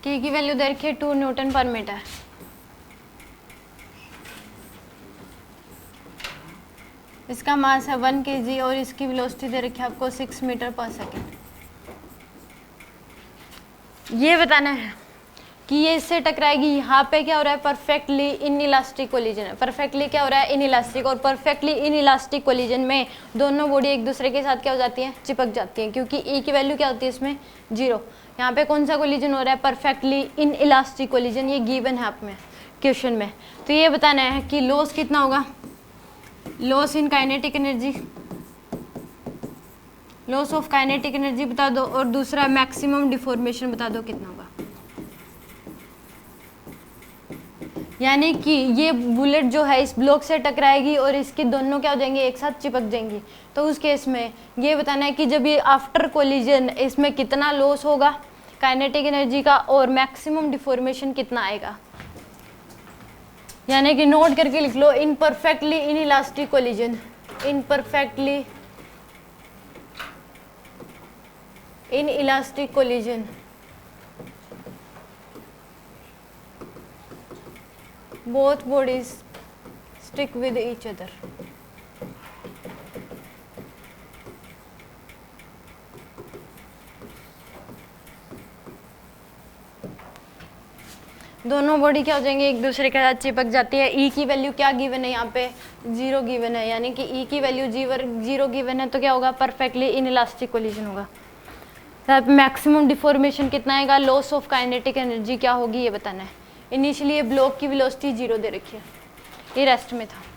K की वैल्यू दे रखी है 2 न्यूटन पर मीटर। इसका मास है 1 kg और इसकी वेलोसिटी दे रखी है आपको 6 मीटर पर सेकेंड। ये बताना है कि ये इससे टकराएगी, यहाँ पे क्या हो रहा है परफेक्टली इन इलास्टिक कोलिजन है। परफेक्टली क्या हो रहा है इन इलास्टिक, और परफेक्टली इन इलास्टिक कोलिजन में दोनों बॉडी एक दूसरे के साथ क्या हो जाती हैं चिपक जाती हैं, क्योंकि E की वैल्यू क्या होती है इसमें 0। यहाँ पे कौन सा कोलिजन हो रहा है परफेक्टली इन इलास्टिक कोलिजन, ये गिवन है आप में क्वेश्चन में। तो ये बताना है कि लॉस कितना होगा, loss in kinetic energy, loss of kinetic energy बता दो, और दूसरा मैक्सिमम डिफॉर्मेशन बता दो कितना होगा। यानी कि ये बुलेट जो है इस ब्लॉक से टकराएगी और इसके दोनों क्या हो जाएंगे एक साथ चिपक जाएंगी। तो उस केस में ये बताना है कि जब ये आफ्टर कोलिजन इसमें कितना लॉस होगा काइनेटिक एनर्जी का, और मैक्सिमम डिफॉर्मेशन कितना आएगा। यानी कि नोट करके लिख लो in perfectly inelastic collision, in perfectly inelastic collision both bodies stick with each other। दोनों बॉडी क्या हो जाएंगे एक दूसरे के साथ चिपक जाती है। ई की वैल्यू क्या गिवन है यहाँ पे 0 गिवन है, यानी कि ई की वैल्यू 0 गिवन है, तो क्या होगा परफेक्टली इन इलास्टिक कोलिजन होगा। मैक्सिमम डिफॉर्मेशन कितना आएगा, लॉस ऑफ काइनेटिक एनर्जी क्या होगी ये बताना है। इनिशियली ये ब्लॉक की वेलोसिटी 0 दे रखी है, ये रेस्ट में था।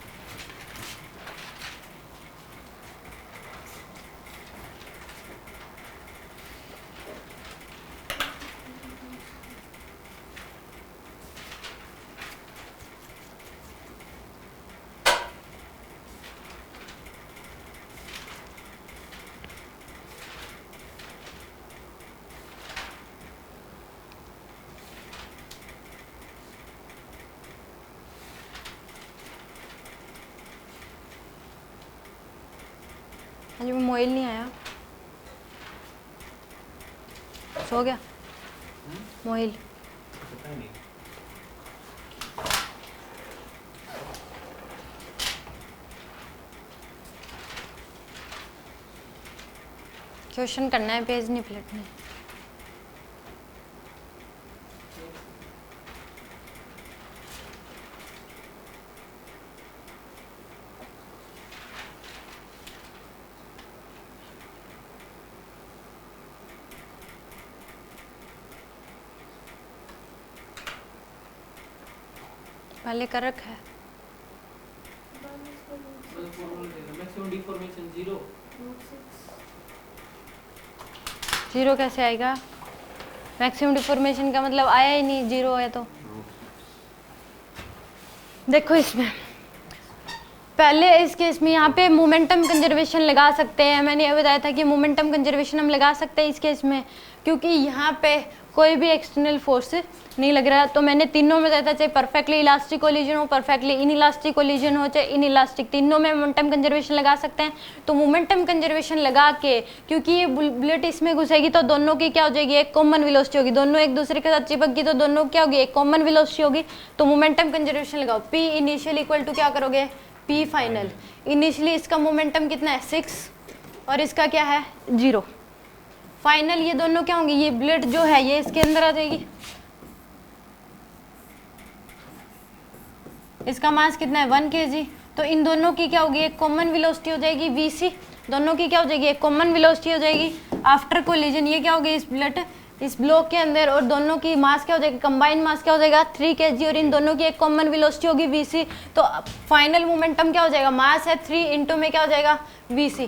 आज वो मोइल नहीं आया, सो गया मोइल। पता ही नहीं। क्वेश्चन करना है, पेज नहीं पलटना है। पहले कर रखा है। मैक्सिमम डिफॉर्मेशन 0 जीरो कैसे आएगा? मैक्सिमम डिफॉर्मेशन का मतलब आया ही नहीं, जीरो है तो। देखो इसमें पहले इस केस में यहाँ पे मोमेंटम कंजर्वेशन लगा सकते हैं। मैंने ये बताया था कि मोमेंटम कंजर्वेशन हम लगा सकते हैं इस केस में, क्योंकि यहाँ पे कोई भी एक्सटर्नल फोर्स नहीं लग रहा है। तो मैंने तीनों में बताया था, चाहे परफेक्टली इलास्टिक कोलिजन हो, परफेक्टली इनइलास्टिक कोलिजन हो, चाहे इनइलास्टिक, तीनों में मोमेंटम कंजर्वेशन लगा सकते हैं। तो मोमेंटम कंजर्वेशन लगा के, क्योंकि ये बुलेट इसमें घुसेगी तो दोनों की क्या हो जाएगी, एक कॉमन वेलोसिटी होगी, दोनों एक दूसरे के साथ चिपक गई तो दोनों क्या होगी, एक कॉमन वेलोसिटी होगी। तो मोमेंटम कंजर्वेशन लगाओ, पी इनिशियल इक्वल टू क्या करोगे, पी फाइनल। इनिशियली इसका मोमेंटम कितना है 6 और इसका क्या है 0। फाइनल ये दोनों क्या होंगे, ये बुलेट जो है ये इसके अंदर आ जाएगी। इसका मास कितना है 1 kg। तो इन दोनों की क्या होगी, एक कॉमन वेलोसिटी हो जाएगी vc। दोनों की क्या हो जाएगी, एक कॉमन वेलोसिटी हो जाएगी। आफ्टर कोलिजन ये क्या होगी, इस बुलेट इस ब्लॉक के अंदर, और दोनों की मास क्या हो जाएगी, कंबाइंड मास क्या हो जाएगा 3 kg, और इन दोनों की एक कॉमन वेलोसिटी होगी vc। तो फाइनल मोमेंटम क्या हो जाएगा, मास है 3 इंटू में क्या हो जाएगा vc,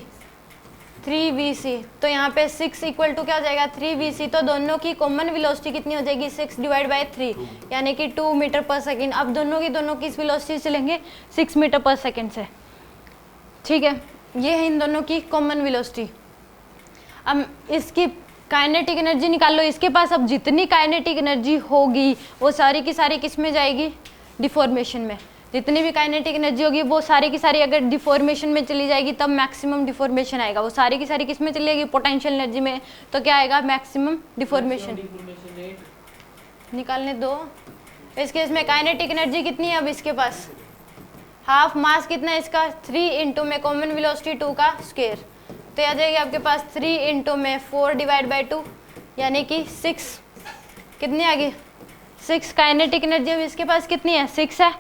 3 vc। तो यहाँ पे 6 इक्वल टू क्या हो जाएगा 3 vc। तो दोनों की कॉमन वेलोसिटी कितनी हो जाएगी 6 डिवाइड बाय 3 यानी कि 2 मीटर पर सेकेंड। अब दोनों की इस वेलोसिटी चलेंगे 6 मीटर पर सेकेंड से, ठीक है। ये है इन दोनों की कॉमन वेलोसिटी। अब इसकी काइनेटिक एनर्जी निकाल लो। इसके पास अब जितनी काइनेटिक एनर्जी होगी वो सारी की सारी किस में जाएगी, डिफॉर्मेशन में। जितनी भी काइनेटिक एनर्जी होगी वो सारी की सारी अगर डिफॉर्मेशन में चली जाएगी तब मैक्सिमम डिफॉर्मेशन आएगा। वो सारी की सारी किस में चली जाएगी, पोटेंशियल एनर्जी में। तो क्या आएगा, मैक्सिमम डिफॉर्मेशन। निकालने दो। इस केस में काइनेटिक एनर्जी कितनी है अब इसके पास, हाफ मास कितना है इसका 3 इंटू में कॉमन वेलोसिटी 2 का स्क्वायर। तो आ जाएगी आपके पास 3 इंटू में 4 डिवाइड बाई 2 यानी कि 6। कितनी आ गई 6 काइनेटिक एनर्जी। अब इसके पास कितनी है 6 है।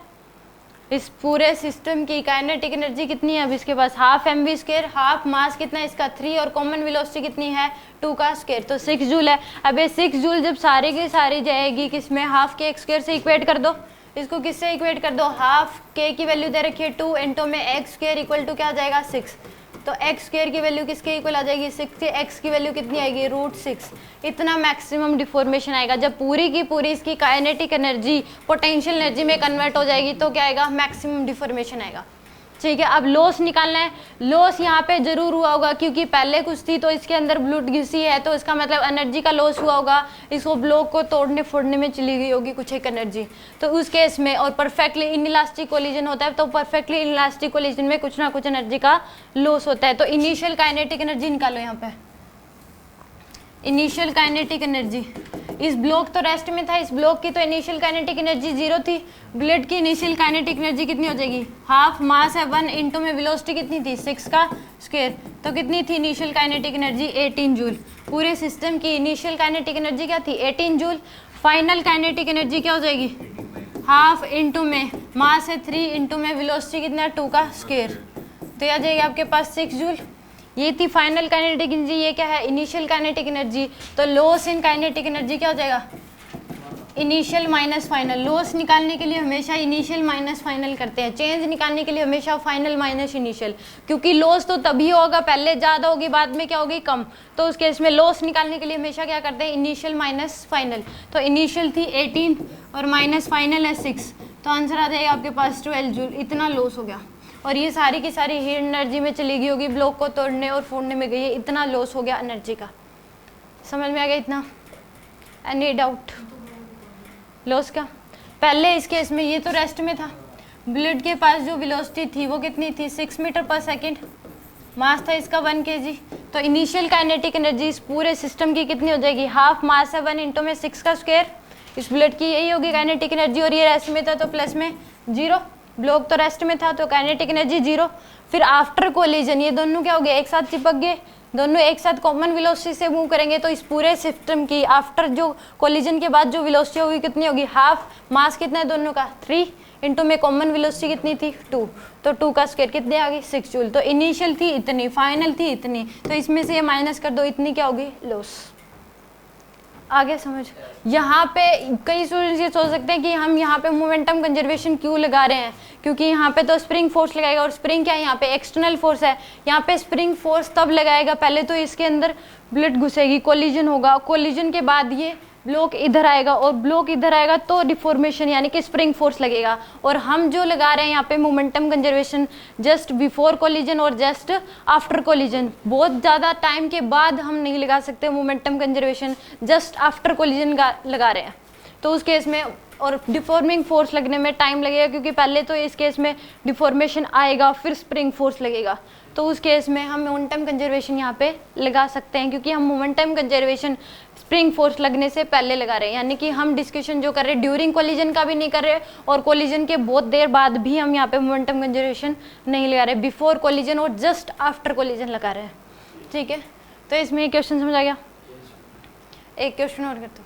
इस पूरे सिस्टम की काइनेटिक एनर्जी कितनी है अब इसके पास, half mv square. Half mass कितना है इसका 3 और कॉमन वेलोसिटी कितनी है 2 का स्क्वायर, तो 6 जूल है। अब ये 6 जूल जब सारी की सारी जाएगी किसमें, हाफ के एक्स स्क्वायर से इक्वेट कर दो। इसको किससे इक्वेट कर दो, हाफ के की वैल्यू दे रखी है 2 इंटू में एक्स स्क्वायर इक्वल टू क्या आ जाएगा 6। तो एक्स स्क्वायर की वैल्यू किसके इक्वल आ जाएगी 6 से, एक्स की वैल्यू कितनी आएगी √6। इतना मैक्सिमम डिफॉर्मेशन आएगा जब पूरी की पूरी इसकी काइनेटिक एनर्जी पोटेंशियल एनर्जी में कन्वर्ट हो जाएगी तो क्या आएगा, मैक्सिमम डिफॉर्मेशन आएगा, ठीक है। अब लॉस निकालना है। लॉस यहाँ पे जरूर हुआ होगा क्योंकि पहले कुछ थी तो इसके अंदर ब्लूट घिसी है, तो इसका मतलब एनर्जी का लॉस हुआ होगा। इसको ब्लॉक को तोड़ने फोड़ने में चली गई होगी कुछ एक एनर्जी, तो उस केस में। और परफेक्टली इनइलास्टिक कोलिजन होता है तो परफेक्टली इनइलास्टिक कोलिजन में कुछ ना कुछ एनर्जी का लॉस होता है। तो इनिशियल काइनेटिक एनर्जी निकालो यहाँ पे। इनिशियल काइनेटिक एनर्जी, इस ब्लॉक तो रेस्ट में था, इस ब्लॉक की तो इनिशियल काइनेटिक एनर्जी 0 थी। बुलेट की इनिशियल काइनेटिक एनर्जी कितनी हो जाएगी, हाफ मास है 1 इंटू में वेलोसिटी कितनी थी 6 का स्क्वायर, तो कितनी थी इनिशियल काइनेटिक एनर्जी 18 जूल। पूरे सिस्टम की इनिशियल काइनेटिक एनर्जी क्या थी 18 जूल। फाइनल काइनेटिक एनर्जी क्या हो जाएगी, हाफ इंटू में मास है 3 इंटू में वेलोसिटी कितना 2 का स्क्वायर, तो आ जाएगी आपके पास 6 जूल। ये थी फाइनल काइनेटिक एनर्जी। ये क्या है, इनिशियल काइनेटिक एनर्जी। तो लॉस इन काइनेटिक एनर्जी क्या हो जाएगा, इनिशियल माइनस फाइनल। लॉस निकालने के लिए हमेशा इनिशियल माइनस फाइनल करते हैं, चेंज निकालने के लिए हमेशा फाइनल माइनस इनिशियल, क्योंकि लॉस तो तभी होगा पहले ज़्यादा होगी बाद में क्या होगी कम। तो उस केस में लॉस निकालने के लिए हमेशा क्या करते हैं, इनिशियल माइनस फाइनल। तो इनिशियल थी 18 और माइनस फाइनल है 6, तो आंसर आ जाएगा आपके पास 12 जूल। इतना लॉस हो गया और ये सारी की सारी हीट एनर्जी में चली गई होगी, ब्लॉक को तोड़ने और फोड़ने में गई है। इतना लॉस हो गया एनर्जी का, समझ में आ गया इतना। एनी डाउट लॉस का। पहले इस केस में ये तो रेस्ट में था, बुलेट के पास जो वेलोसिटी थी वो कितनी थी 6 मीटर पर सेकेंड, मास था इसका 1 kg। तो इनिशियल काइनेटिक एनर्जी इस पूरे सिस्टम की कितनी हो जाएगी, हाफ मास है 1 इंटू में 6 का स्क्वायर। इस बुलेट की यही होगी काइनेटिक एनर्जी, और ये रेस्ट में था तो प्लस में 0, ब्लॉक तो रेस्ट में था तो काइनेटिक एनर्जी 0। फिर आफ्टर कोलिजन ये दोनों क्या हो गए, एक साथ चिपक गए, दोनों एक साथ कॉमन वेलोसिटी से मूव करेंगे। तो इस पूरे सिस्टम की आफ्टर जो कोलिजन के बाद जो वेलोसिटी होगी कितनी होगी, हाफ मास कितना है दोनों का 3 इंटू में कॉमन वेलोसिटी कितनी थी 2, तो 2 का स्क्वायर कितने आ गई 6 जूल। तो इनिशियल थी इतनी, फाइनल थी इतनी, तो इसमें से ये माइनस कर दो, इतनी क्या होगी लॉस। आगे समझ। यहाँ पे कई स्टूडेंट्स ये सोच सकते हैं कि हम यहाँ पे मोमेंटम कंजर्वेशन क्यों लगा रहे हैं, क्योंकि यहाँ पे तो स्प्रिंग फोर्स लगाएगा और स्प्रिंग क्या है, यहाँ पे एक्सटर्नल फोर्स है। यहाँ पे स्प्रिंग फोर्स तब लगाएगा, पहले तो इसके अंदर ब्लड घुसेगी, कोलिजन होगा, कोलिजन के बाद ये ब्लॉक इधर आएगा और ब्लॉक इधर आएगा तो डिफॉर्मेशन यानी कि स्प्रिंग फोर्स लगेगा। और हम जो लगा रहे हैं यहाँ पे momentum conservation just before collision और जस्ट आफ्टर कोलिजन, बहुत ज़्यादा टाइम के बाद हम नहीं लगा सकते momentum conservation, just after collision लगा रहे हैं। तो उस केस में और डिफॉर्मिंग फोर्स लगने में टाइम लगेगा, क्योंकि पहले तो इस केस में डिफॉर्मेशन आएगा फिर स्प्रिंग फोर्स लगेगा। तो उस केस में हम मोमेंटम कंजर्वेशन यहाँ पे लगा सकते हैं, क्योंकि हम मोमेंटम कंजर्वेशन स्प्रिंग फोर्स लगने से पहले लगा रहे हैं। यानी कि हम डिस्कशन जो कर रहे हैं ड्यूरिंग कोलिजन का भी नहीं कर रहे और कोलिजन के बहुत देर बाद भी हम यहाँ पे मोमेंटम कंजर्वेशन नहीं लगा रहे, बिफोर कोलिजन और जस्ट आफ्टर कोलिजन लगा रहे हैं। ठीक है, तो इसमें एक क्वेश्चन समझ आ गया। एक क्वेश्चन और करते हैं।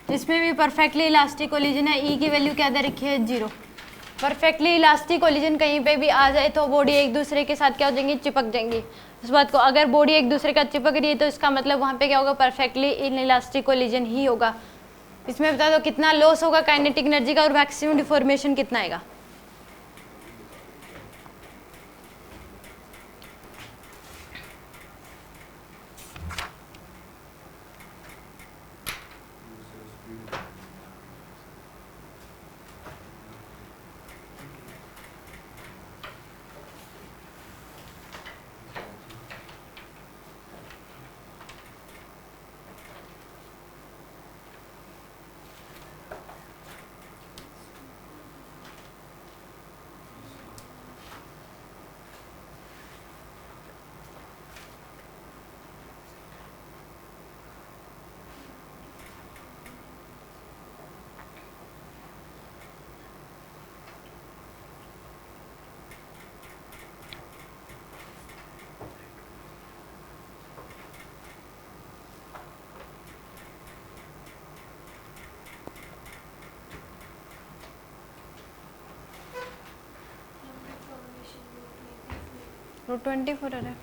इसमें भी परफेक्टली इलास्टिक कोलिजन है, ई की वैल्यू क्या दे रखी है 0। परफेक्टली इलास्टिक कोलिजन कहीं पे भी आ जाए तो बॉडी एक दूसरे के साथ क्या हो जाएंगी, चिपक जाएंगी। इस बात को अगर बॉडी एक दूसरे का चिपक रही है तो इसका मतलब वहाँ पे क्या होगा, परफेक्टली इन इलास्टिक कोलिजन ही होगा। इसमें बता दो कितना लॉस होगा काइनेटिक एनर्जी का और मैक्सिमम डिफॉर्मेशन कितना आएगा। रूट 24 है।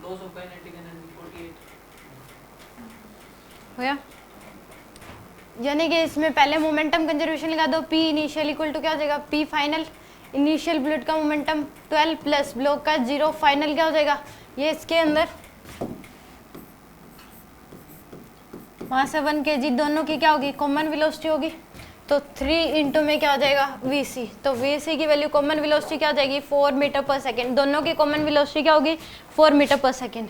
Loss of kinetic energy 48। हो गया। यानी कि इसमें पहले मोमेंटम कंजर्वेशन लगा दो, P इनिशियल इक्वल टू क्या हो जाएगा, P फाइनल। इनिशियल ब्लड का मोमेंटम 12 प्लस ब्लॉक का 0 फाइनल क्या हो जाएगा, ये इसके अंदर वहाँ से 1 kg दोनों की क्या होगी, कॉमन वेलोसिटी होगी। तो 3 इंटू में क्या हो जाएगा VC, तो VC की वैल्यू कॉमन वेलोसिटी क्या हो जाएगी 4 मीटर पर सेकेंड। दोनों की कॉमन वेलोसिटी क्या होगी 4 मीटर पर सेकेंड।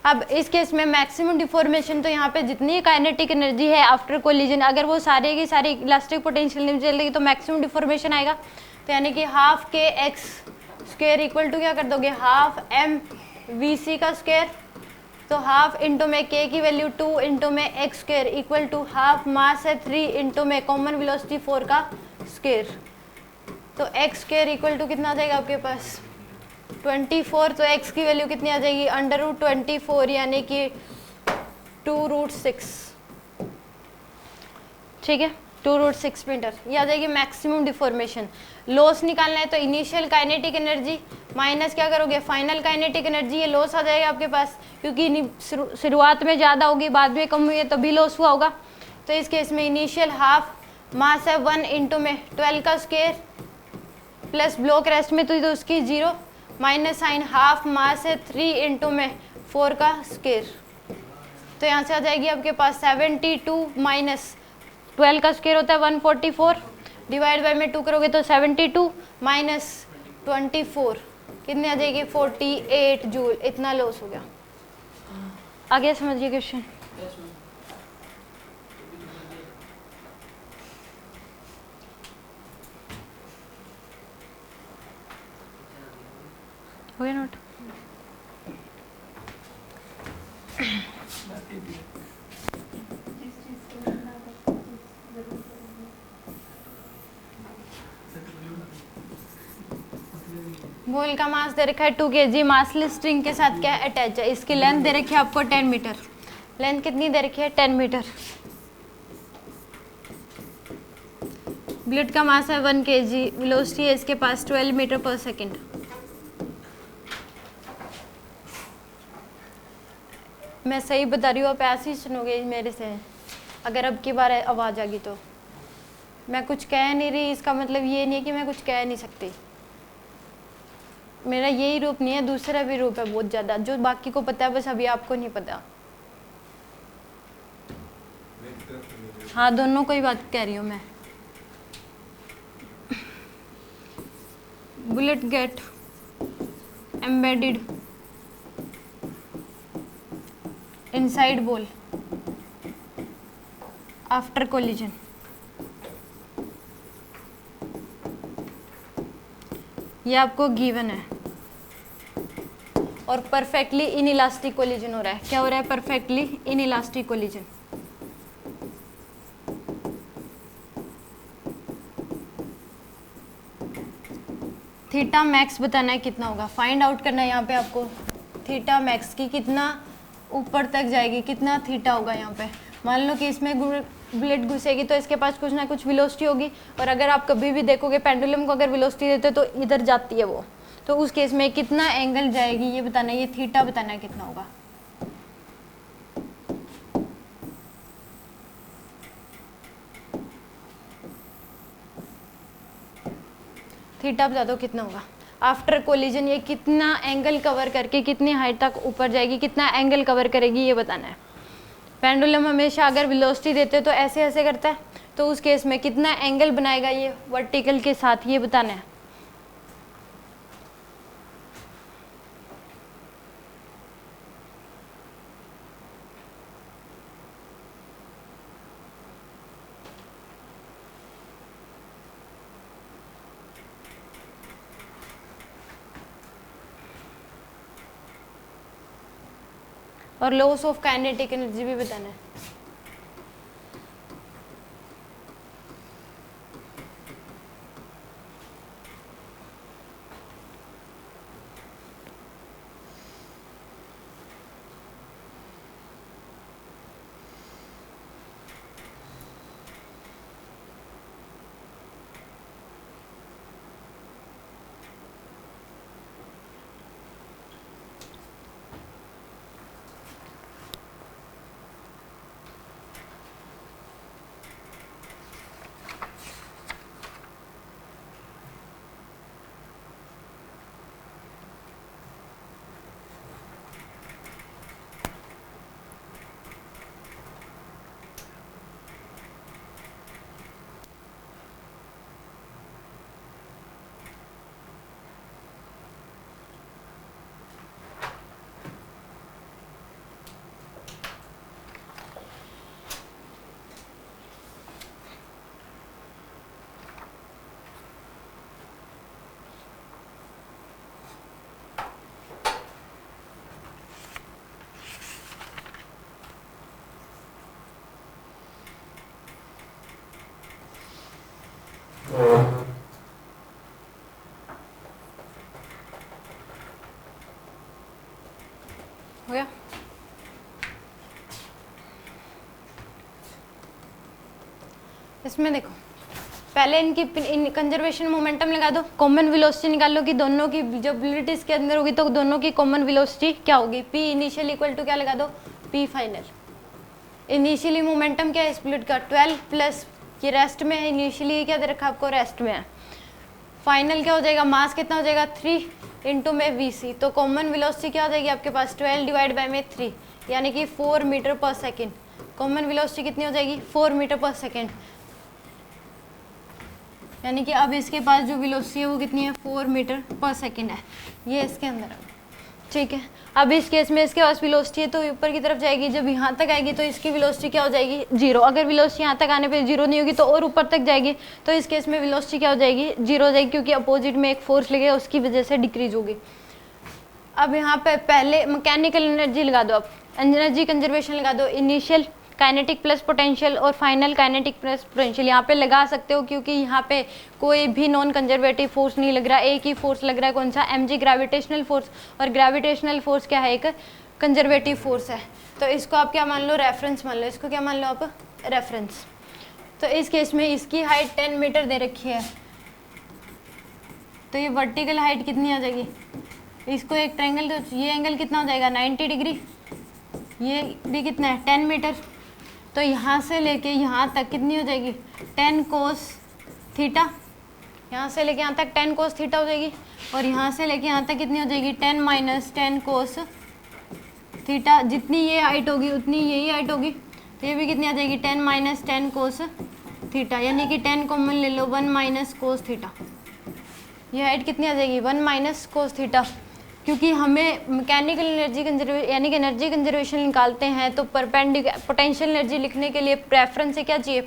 अब इस केस में मैक्सिमम डिफॉर्मेशन, तो यहाँ पे जितनी काइनेटिक एनर्जी है आफ्टर कोलिजन, अगर वो सारे की सारी इलास्टिक पोटेंशियल नहीं चलेगी तो मैक्सिमम डिफॉर्मेशन आएगा। तो यानी कि हाफ के एक्स स्क्वायर इक्वल टू क्या कर दोगे, हाफ एम वी सी का स्क्वायर, तो हाफ इंटू में के की वैल्यू 2 इंटू में x square equal to half mass है 3 इंटू में कॉमन वेलोसिटी 4 का स्क्वायर, तो एक्स स्क्वायर इक्वल टू कितना आ जाएगा आपके पास 24, तो एक्स की वैल्यू कितनी आ जाएगी अंडर रूट 24 यानी कि 2√6, ठीक है 2√6 मीटर, ये आ जाएगी मैक्सिमम डिफॉर्मेशन। लॉस निकालना है तो इनिशियल काइनेटिक एनर्जी माइनस क्या करोगे फाइनल काइनेटिक एनर्जी, ये लॉस आ जाएगा आपके पास क्योंकि शुरुआत में ज़्यादा होगी बाद में कम हुई है तभी लॉस हुआ होगा। तो इस केस में इनिशियल हाफ मास है 1 इंटू में 12 का स्क्वायर प्लस ब्लॉक रेस्ट में तो उसकी 0 माइनस साइन हाफ मास है 3 इंटू में 4 का स्क्वायर, तो यहाँ से आ जाएगी आपके पास 72 माइनस 12 का स्क्वायर होता है 144 डिवाइड बाय में 2 करोगे तो 72 माइनस 24 कितने आ जाएगी 48 जूल, इतना लॉस हो गया। आगे समझिए क्वेश्चन। Yes, ma'am. हो गया नोट। बॉल का मास दे रखा है 2 kg, मासलेस स्ट्रिंग के साथ क्या अटैच है, इसकी लेंथ दे रखी है आपको 10 मीटर, लेंथ कितनी दे रखी है 10 मीटर, ब्लेड का मास है 1 kg, वेलोसिटी है इसके पास 12 मीटर पर सेकेंड। मैं सही बता रही हूँ, आप ऐसे ही सुनोगे मेरे से, अगर अब की बार आवाज़ आ गई तो मैं कुछ कह नहीं रही, इसका मतलब ये नहीं है कि मैं कुछ कह नहीं सकती। मेरा यही रूप नहीं है, दूसरा भी रूप है बहुत ज़्यादा, जो बाकी को पता है बस अभी आपको नहीं पता। हाँ दोनों को ही बात कह रही हूँ मैं। Bullet get embedded inside ball after collision, ये आपको गिवन है और परफेक्टली इनइलास्टिक कोलिजन हो रहा है। क्या हो रहा है, perfectly inelastic collision. Theta max बताना है कितना होगा, फाइंड आउट करना है यहाँ पे आपको थीटा मैक्स की कितना ऊपर तक जाएगी, कितना थीटा होगा यहाँ पे। मान लो कि इसमें बुलेट घुसेगी तो इसके पास कुछ ना कुछ वेलोसिटी होगी, और अगर आप कभी भी देखोगे पेंडुलम को अगर वेलोसिटी देते हो तो इधर जाती है वो, तो उस केस में कितना एंगल जाएगी ये बताना है, ये थीटा बताना है कितना होगा। थीटा बता दो कितना होगा आफ्टर कोलिजन, ये कितना एंगल कवर करके कितनी हाइट तक ऊपर जाएगी, कितना एंगल कवर करेगी ये बताना है। पेंडुलम हमेशा अगर वेलोसिटी देते हो तो ऐसे ऐसे करता है, तो उस केस में कितना एंगल बनाएगा ये वर्टिकल के साथ, ये बताना है। और लॉस ऑफ काइनेटिक एनर्जी भी बताना है। हो गया। इसमें देखो पहले इनकी कंजर्वेशन मोमेंटम लगा दो, कॉमन वेलोसिटी निकाल लो कि दोनों की जब वेलोसिटीज के अंदर होगी तो दोनों की कॉमन वेलोसिटी क्या होगी, पी इनिशियल इक्वल टू क्या लगा दो, पी फाइनल। इनिशियली मोमेंटम क्या है स्प्लिट का 12 प्लस ये रेस्ट में है, इनिशियली क्या दे रखा आपको, रेस्ट में है। फाइनल क्या हो जाएगा, मास कितना हो जाएगा 3 इंटू में वीसी, तो कॉमन वेलोसिटी क्या हो जाएगी आपके पास 12 डिवाइड बाय में 3 यानी कि 4 मीटर पर सेकेंड। कॉमन वेलोसिटी कितनी हो जाएगी 4 मीटर पर सेकेंड, यानी कि अब इसके पास जो वेलोसिटी है वो कितनी है 4 मीटर पर सेकेंड है, ये इसके अंदर है। ठीक है, अब इस केस में इसके पास वेलोसिटी है तो ऊपर की तरफ जाएगी, जब यहाँ तक आएगी तो इसकी वेलोसिटी क्या हो जाएगी 0। अगर वेलोसिटी यहाँ तक आने पे 0 नहीं होगी तो और ऊपर तक जाएगी, तो इस केस में वेलोसिटी क्या हो जाएगी 0 हो जाएगी, क्योंकि अपोजिट में एक फोर्स लगेगा उसकी वजह से डिक्रीज होगी। अब यहाँ पे पहले मैकेनिकल एनर्जी लगा दो, अब एनर्जी कंजर्वेशन लगा दो, इनिशियल काइनेटिक प्लस पोटेंशियल और फाइनल काइनेटिक प्लस पोटेंशियल यहाँ पे लगा सकते हो, क्योंकि यहाँ पे कोई भी नॉन कंजर्वेटिव फोर्स नहीं लग रहा, एक ही फोर्स लग रहा है, कौन सा, mg ग्रेविटेशनल फोर्स, और ग्रेविटेशनल फोर्स क्या है, एक कंजर्वेटिव फोर्स है। तो इसको आप क्या मान लो, रेफरेंस मान लो, इसको क्या मान लो आप, रेफरेंस। तो इस केस में इसकी हाइट 10 मीटर दे रखी है, तो ये वर्टिकल हाइट कितनी आ जाएगी, इसको एक ट्रायंगल, तो ये एंगल कितना हो जाएगा 90 डिग्री, ये भी कितना है 10 मीटर, तो यहाँ से लेके यहाँ तक कितनी हो जाएगी 10 कोस थीटा, यहाँ से लेके यहाँ तक 10 कोस थीटा हो जाएगी, और यहाँ से लेके यहाँ तक कितनी हो जाएगी 10 माइनस 10 कोस थीटा। जितनी ये हाइट होगी उतनी यही हाइट होगी, तो ये भी कितनी आ जाएगी 10 माइनस 10 कोस थीटा, यानी कि 10 कॉमन ले लो 1 माइनस कोस थीटा, ये हाइट कितनी आ जाएगी 1 माइनस कोस थीटा। क्योंकि हमें मैकेनिकल एनर्जी कंजर्वेशन यानी कि एनर्जी कंजर्वेशन निकालते हैं तो पोटेंशियल एनर्जी लिखने के लिए प्रेफरेंस से क्या चाहिए,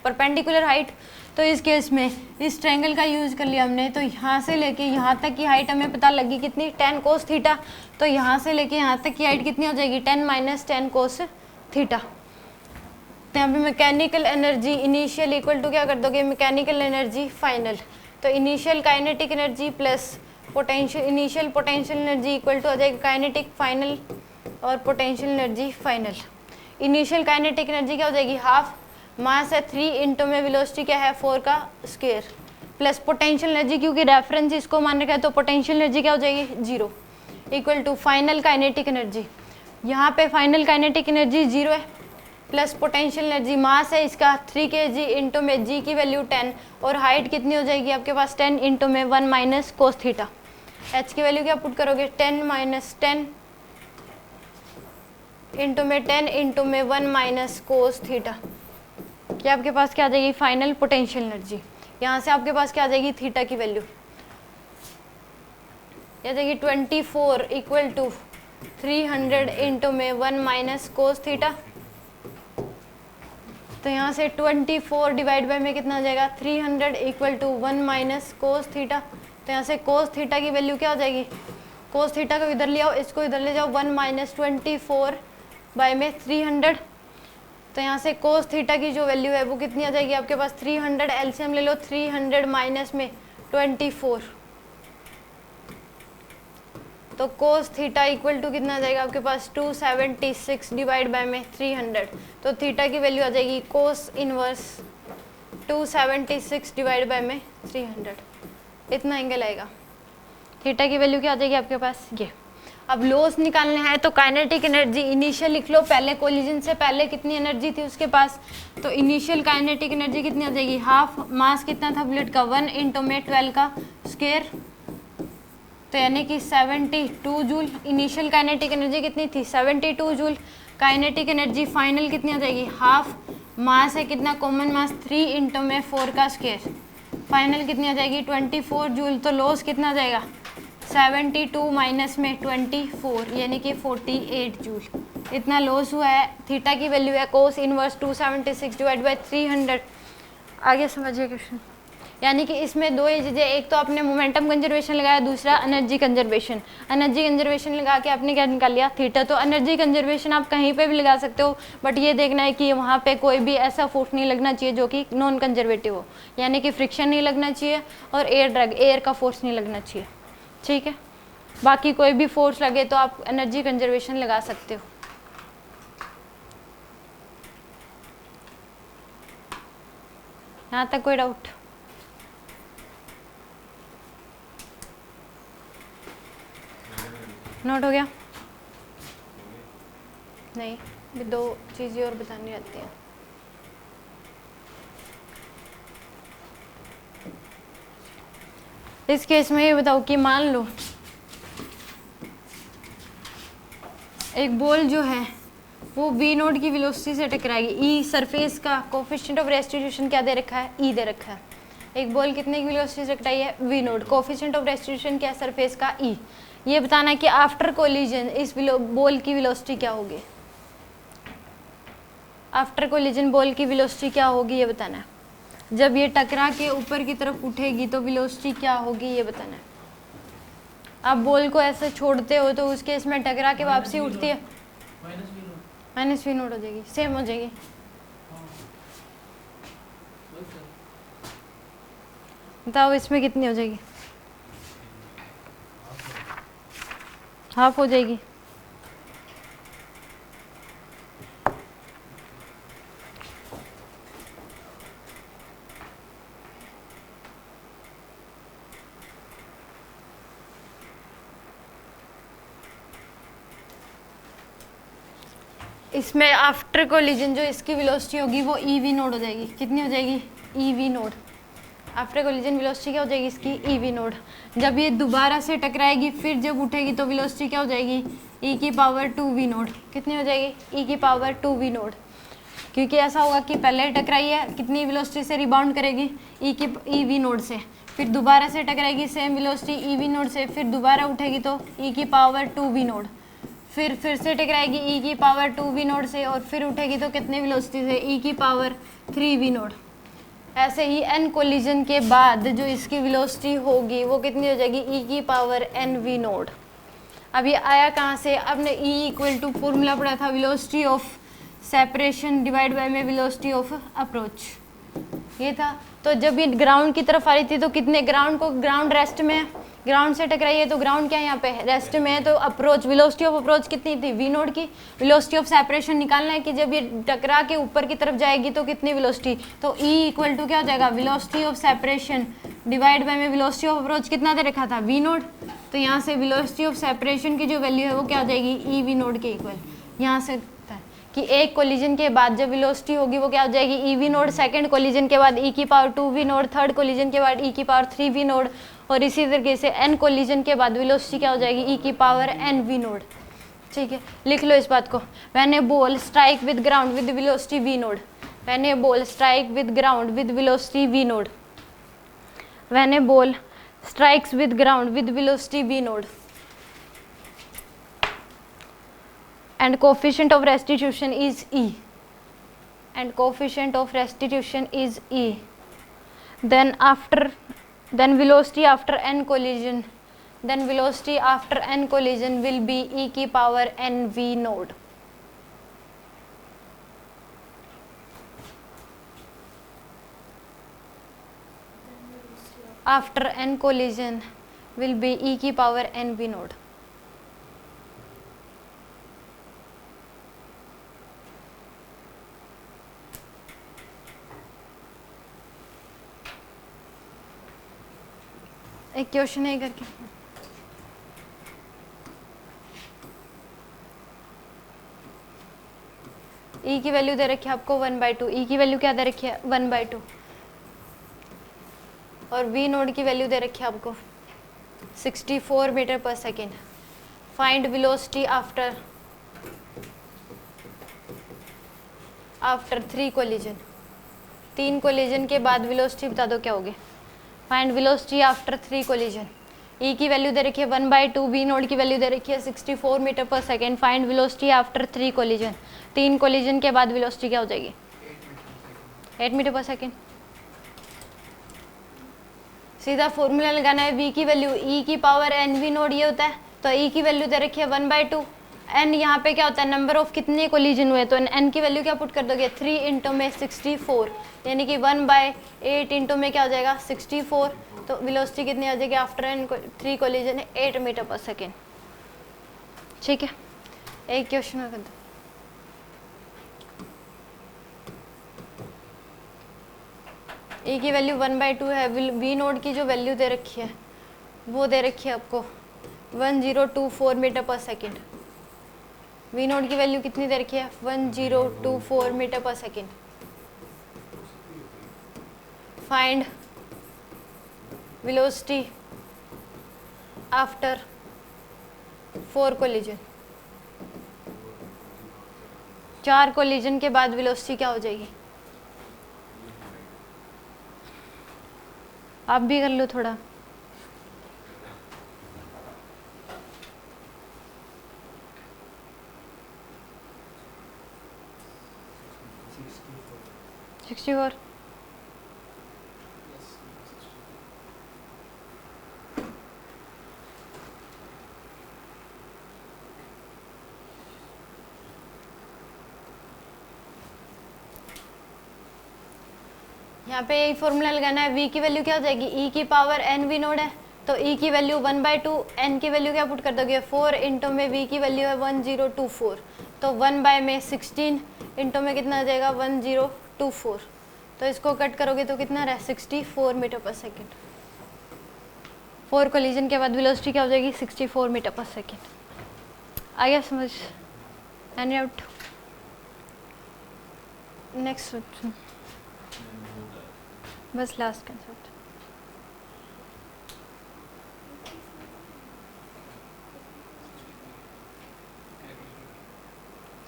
परपेंडिकुलर हाइट। तो इस केस में इस ट्रायंगल का यूज़ कर लिया हमने, तो यहाँ से लेके यहाँ तक की हाइट हमें पता लगी कितनी 10 कोस थीटा, तो यहाँ से लेके यहाँ तक की हाइट कितनी हो जाएगी 10 माइनस 10 कोस थीटा। तो यहाँ पे mechanical energy initial equal to क्या कर दोगे, मैकेनिकल एनर्जी फाइनल, तो initial kinetic energy plus potential initial potential energy equal to आ जाएगा काइनेटिक फाइनल और potential energy final. Initial kinetic energy क्या हो जाएगी हाफ, मास है 3 इंटू में वेलोसिटी क्या है 4 का स्क्वायर, प्लस पोटेंशियल एनर्जी क्योंकि रेफरेंस इसको मान रखा है तो पोटेंशियल एनर्जी क्या हो जाएगी 0 equal to final kinetic energy, यहाँ पे फाइनल काइनेटिक एनर्जी 0 है, प्लस पोटेंशियल एनर्जी मास है इसका 3 kg इंटू में जी की वैल्यू 10 और हाइट कितनी हो जाएगी आपके पास 10 इंटू में 1 माइनस कोस थीटा। एच की वैल्यू क्या पुट करोगे 10 माइनस 10 इंटू में 10 इंटू में 1 माइनस कोस थीटा, क्या आपके पास क्या आ जाएगी फाइनल पोटेंशियल एनर्जी। यहाँ से आपके पास क्या आ जाएगी थीटा की वैल्यू आ जाएगी 24 इक्वल टू 300 इंटू में 1 माइनस कोस थीटा। तो यहाँ से 24 डिवाइड बाय में कितना आ जाएगा 300 equal to 1 minus cos theta. तो यहाँ से कोस थीटा की वैल्यू क्या हो जाएगी, कोस थीटा को इधर ले आओ, इसको इधर ले जाओ 1 माइनस 24 बाय में 300। तो यहाँ से कोस थीटा की जो वैल्यू है वो कितनी आ जाएगी आपके पास 300, एलसीएम ले लो 300 माइनस में 24, तो कोस थीटा इक्वल टू कितना आ जाएगा आपके पास 276 डिवाइड बाय में 300। तो थीटा की वैल्यू आ जाएगी कोस इनवर्स 276 डिवाइड बाय में 300, इतना एंगल आएगा। थीटा की वैल्यू क्या आ जाएगी आपके पास ये। अब लॉस निकालना है तो काइनेटिक एनर्जी इनिशियल लिख लो, पहले कोलिजन से पहले कितनी एनर्जी थी उसके पास, तो इनिशियल काइनेटिक एनर्जी कितनी आ जाएगी हाफ, मास कितना था बुलेट का 1 इंटू में 12 का स्क्वायर, तो यानी कि 72 जूल। इनिशियल काइनेटिक एनर्जी कितनी थी 72 जूल। काइनेटिक एनर्जी फाइनल कितनी आ जाएगी हाफ, मास है कितना कॉमन मास 3 इंटू में 4 का स्क्वायर, फाइनल कितनी आ जाएगी 24 जूल। तो लॉस कितना आ जाएगा 72 माइनस में 24 यानी कि 48 जूल, इतना लॉस हुआ है। थीटा की वैल्यू है कोस इनवर्स 276 डिवाइड बाय 300। आगे समझिए क्वेश्चन, यानी कि इसमें दो ही चीज़ें, एक तो आपने मोमेंटम कंजर्वेशन लगाया, दूसरा एनर्जी कंजर्वेशन। एनर्जी कंजर्वेशन लगा के आपने क्या निकाल लिया थीटा। तो एनर्जी कंजर्वेशन आप कहीं पे भी लगा सकते हो, बट ये देखना है कि वहाँ पे कोई भी ऐसा फोर्स नहीं लगना चाहिए जो कि नॉन कंजर्वेटिव हो, यानी कि फ्रिक्शन नहीं लगना चाहिए और एयर का फोर्स नहीं लगना चाहिए, ठीक है। बाकी कोई भी फोर्स लगे तो आप एनर्जी कंजर्वेशन लगा सकते हो। यहाँ तक कोई डाउट? नोट हो गया? नहीं, भी दो चीज़ें और बतानी रहती हैं। इस केस में ये बताओ कि मान लो एक बॉल जो है वो वी नोड की वेलोसिटी से टकराएगी। ई सरफेस का कोफिशिएंट ऑफ रेस्टिट्यूशन क्या दे रखा है? ई दे रखा है। एक बॉल कितने की वेलोसिटी से टकराई है? V naught. Coefficient of restitution क्या है सरफेस का? ई। ये बताना है कि आफ्टर कोलिजन इस बॉल की वेलोसिटी क्या होगी। आफ्टर कोलिजन बॉल की वेलोसिटी क्या होगी ये बताना है। जब ये टकरा के ऊपर की तरफ उठेगी तो वेलोसिटी क्या होगी ये बताना है। आप बॉल को ऐसे छोड़ते हो तो उस केस में टकरा के वापसी उठती है, माइनस वी नोट हो जाएगी, सेम हो जाएगी। बताओ इसमें कितनी हो जाएगी? हाफ हो जाएगी। इसमें आफ्टर कोलिजन जो इसकी वेलोसिटी होगी वो ई वी नोड हो जाएगी। कितनी हो जाएगी? E v node. After collision velocity क्या हो जाएगी इसकी? ई वी नोड। जब ये दोबारा से टकराएगी फिर जब उठेगी तो वेलोसिटी क्या हो जाएगी? ई की पावर 2 वी नोड। कितनी हो जाएगी? ई की पावर 2 वी नोड। क्योंकि ऐसा होगा कि पहले टकराई है, कितनी वेलोसिटी से रिबाउंड करेगी? ई वी नोड से। फिर दोबारा से टकराएगी same velocity e v naught से, फिर दोबारा उठेगी तो ई की पावर 2 वी नोड। फिर से टकराएगी ई की पावर 2 वी नोड से और फिर उठेगी तो कितने वेलोसिटी से? ई की पावर 3 वी नोड। ऐसे ही एन कोलिजन के बाद जो इसकी वेलोसिटी होगी वो कितनी हो जाएगी? ई की पावर एन वी नोड। अब ये आया कहाँ से? आपने ई इक्वल टू फॉर्मूला पढ़ा था, velocity of separation divide by में वेलोसिटी ऑफ अप्रोच, ये था। तो जब ये ग्राउंड की तरफ आ रही थी तो कितने, ग्राउंड रेस्ट में है, ग्राउंड से टकराई है तो ग्राउंड क्या है यहाँ पे? रेस्ट में है। तो अप्रोच, वेलोसिटी ऑफ अप्रोच कितनी थी? वी नोड की। वेलोसिटी ऑफ सेपरेशन निकालना है कि जब ये टकरा के ऊपर की तरफ जाएगी तो कितनी वेलोसिटी? तो ई इक्वल टू क्या हो जाएगा? Velocity of separation divide by में वेलोसिटी ऑफ अप्रोच कितना दे रखा था? V naught. तो यहाँ से वेलोसिटी ऑफ सेपरेशन की जो वैल्यू है वो क्या हो जाएगी? ई वी नोड के इक्वल। यहाँ से कि एक कोलिजन के बाद जब वेलोसिटी होगी वो क्या हो जाएगी? E v naught. Second collision के बाद ई की power 2 v naught. Third collision के बाद ई की पावर 3 वी नोड। और इसी तरीके से एन कोलिजन के बाद वेलोसिटी क्या हो जाएगी? ई की पावर एन वी नोड। ठीक है, लिख लो इस बात को। When a ball strike with ground with velocity v naught, when a ball strike with ground with velocity v naught, when a ball strikes with ground with velocity v naught and coefficient of restitution is E, and coefficient of restitution is E, then velocity after n collision, then velocity after n collision will be e की power n v node. After n collision will be e की power n v node. एक question है करके ई की value दे रखी है आपको 1/2। ई की वैल्यू क्या दे रखी है? 1/2। और वी नोड की वैल्यू दे रखी है आपको 64 मीटर पर second. Find velocity after 3 collision. 3 collision के बाद वेलोसिटी बता दो क्या होगी। Find velocity after 3 collision. E की वैल्यू दे रखी है 1/2, वी नोड की वैल्यू दे रखी है 64 मीटर पर second. Find velocity after 3 collision. 3 collision के बाद वेलोसिटी क्या हो जाएगी? 8 मीटर पर सेकेंड। सीधा फॉर्मूला लगाना है। वी की वैल्यू ई की पावर एन वी नोड ये होता है। तो ई की वैल्यू दे रखी है 1/2, एन यहाँ पे क्या होता है, नंबर ऑफ कितने कोलिजन हुए, तो एन की वैल्यू क्या पुट कर दोगे, 3 इंटू में 64, यानी कि 1/8 इंटू में क्या हो जाएगा 64, तो वेलोसिटी कितनी आ जाएगी आफ्टर एन 3 कोलिजन है 8 मीटर पर सेकेंड। ठीक है, एक क्वेश्चन और कर दो। ए की वैल्यू 1/2 है, वी नोड की जो वैल्यू दे रखी है वो दे रखी है आपको 1024 मीटर पर सेकेंड। वी नोड की वैल्यू कितनी दे रखी है, 1024 मीटर पर second. Find velocity after 4 collision. 4 collision के बाद वेलोसिटी क्या हो जाएगी, आप भी कर लो थोड़ा। Yes, 64 यहाँ पे यही फॉर्मूला लगाना है। v की वैल्यू क्या हो जाएगी, e की पावर n वी नोड है, तो e की वैल्यू 1/2, n की वैल्यू क्या पुट कर दोगे 4 इंटू में v की वैल्यू है 1024, तो 1/16 इंटू में कितना आ जाएगा 1024, तो इसको कट करोगे तो कितना रहा 64 मीटर पर सेकेंड। 4 कोलिजन के बाद वेलोसिटी क्या हो जाएगी 64 मीटर पर सेकेंड। आ गया समझ, एनी आउट। नेक्स्ट बस लास्ट कंसेप्ट।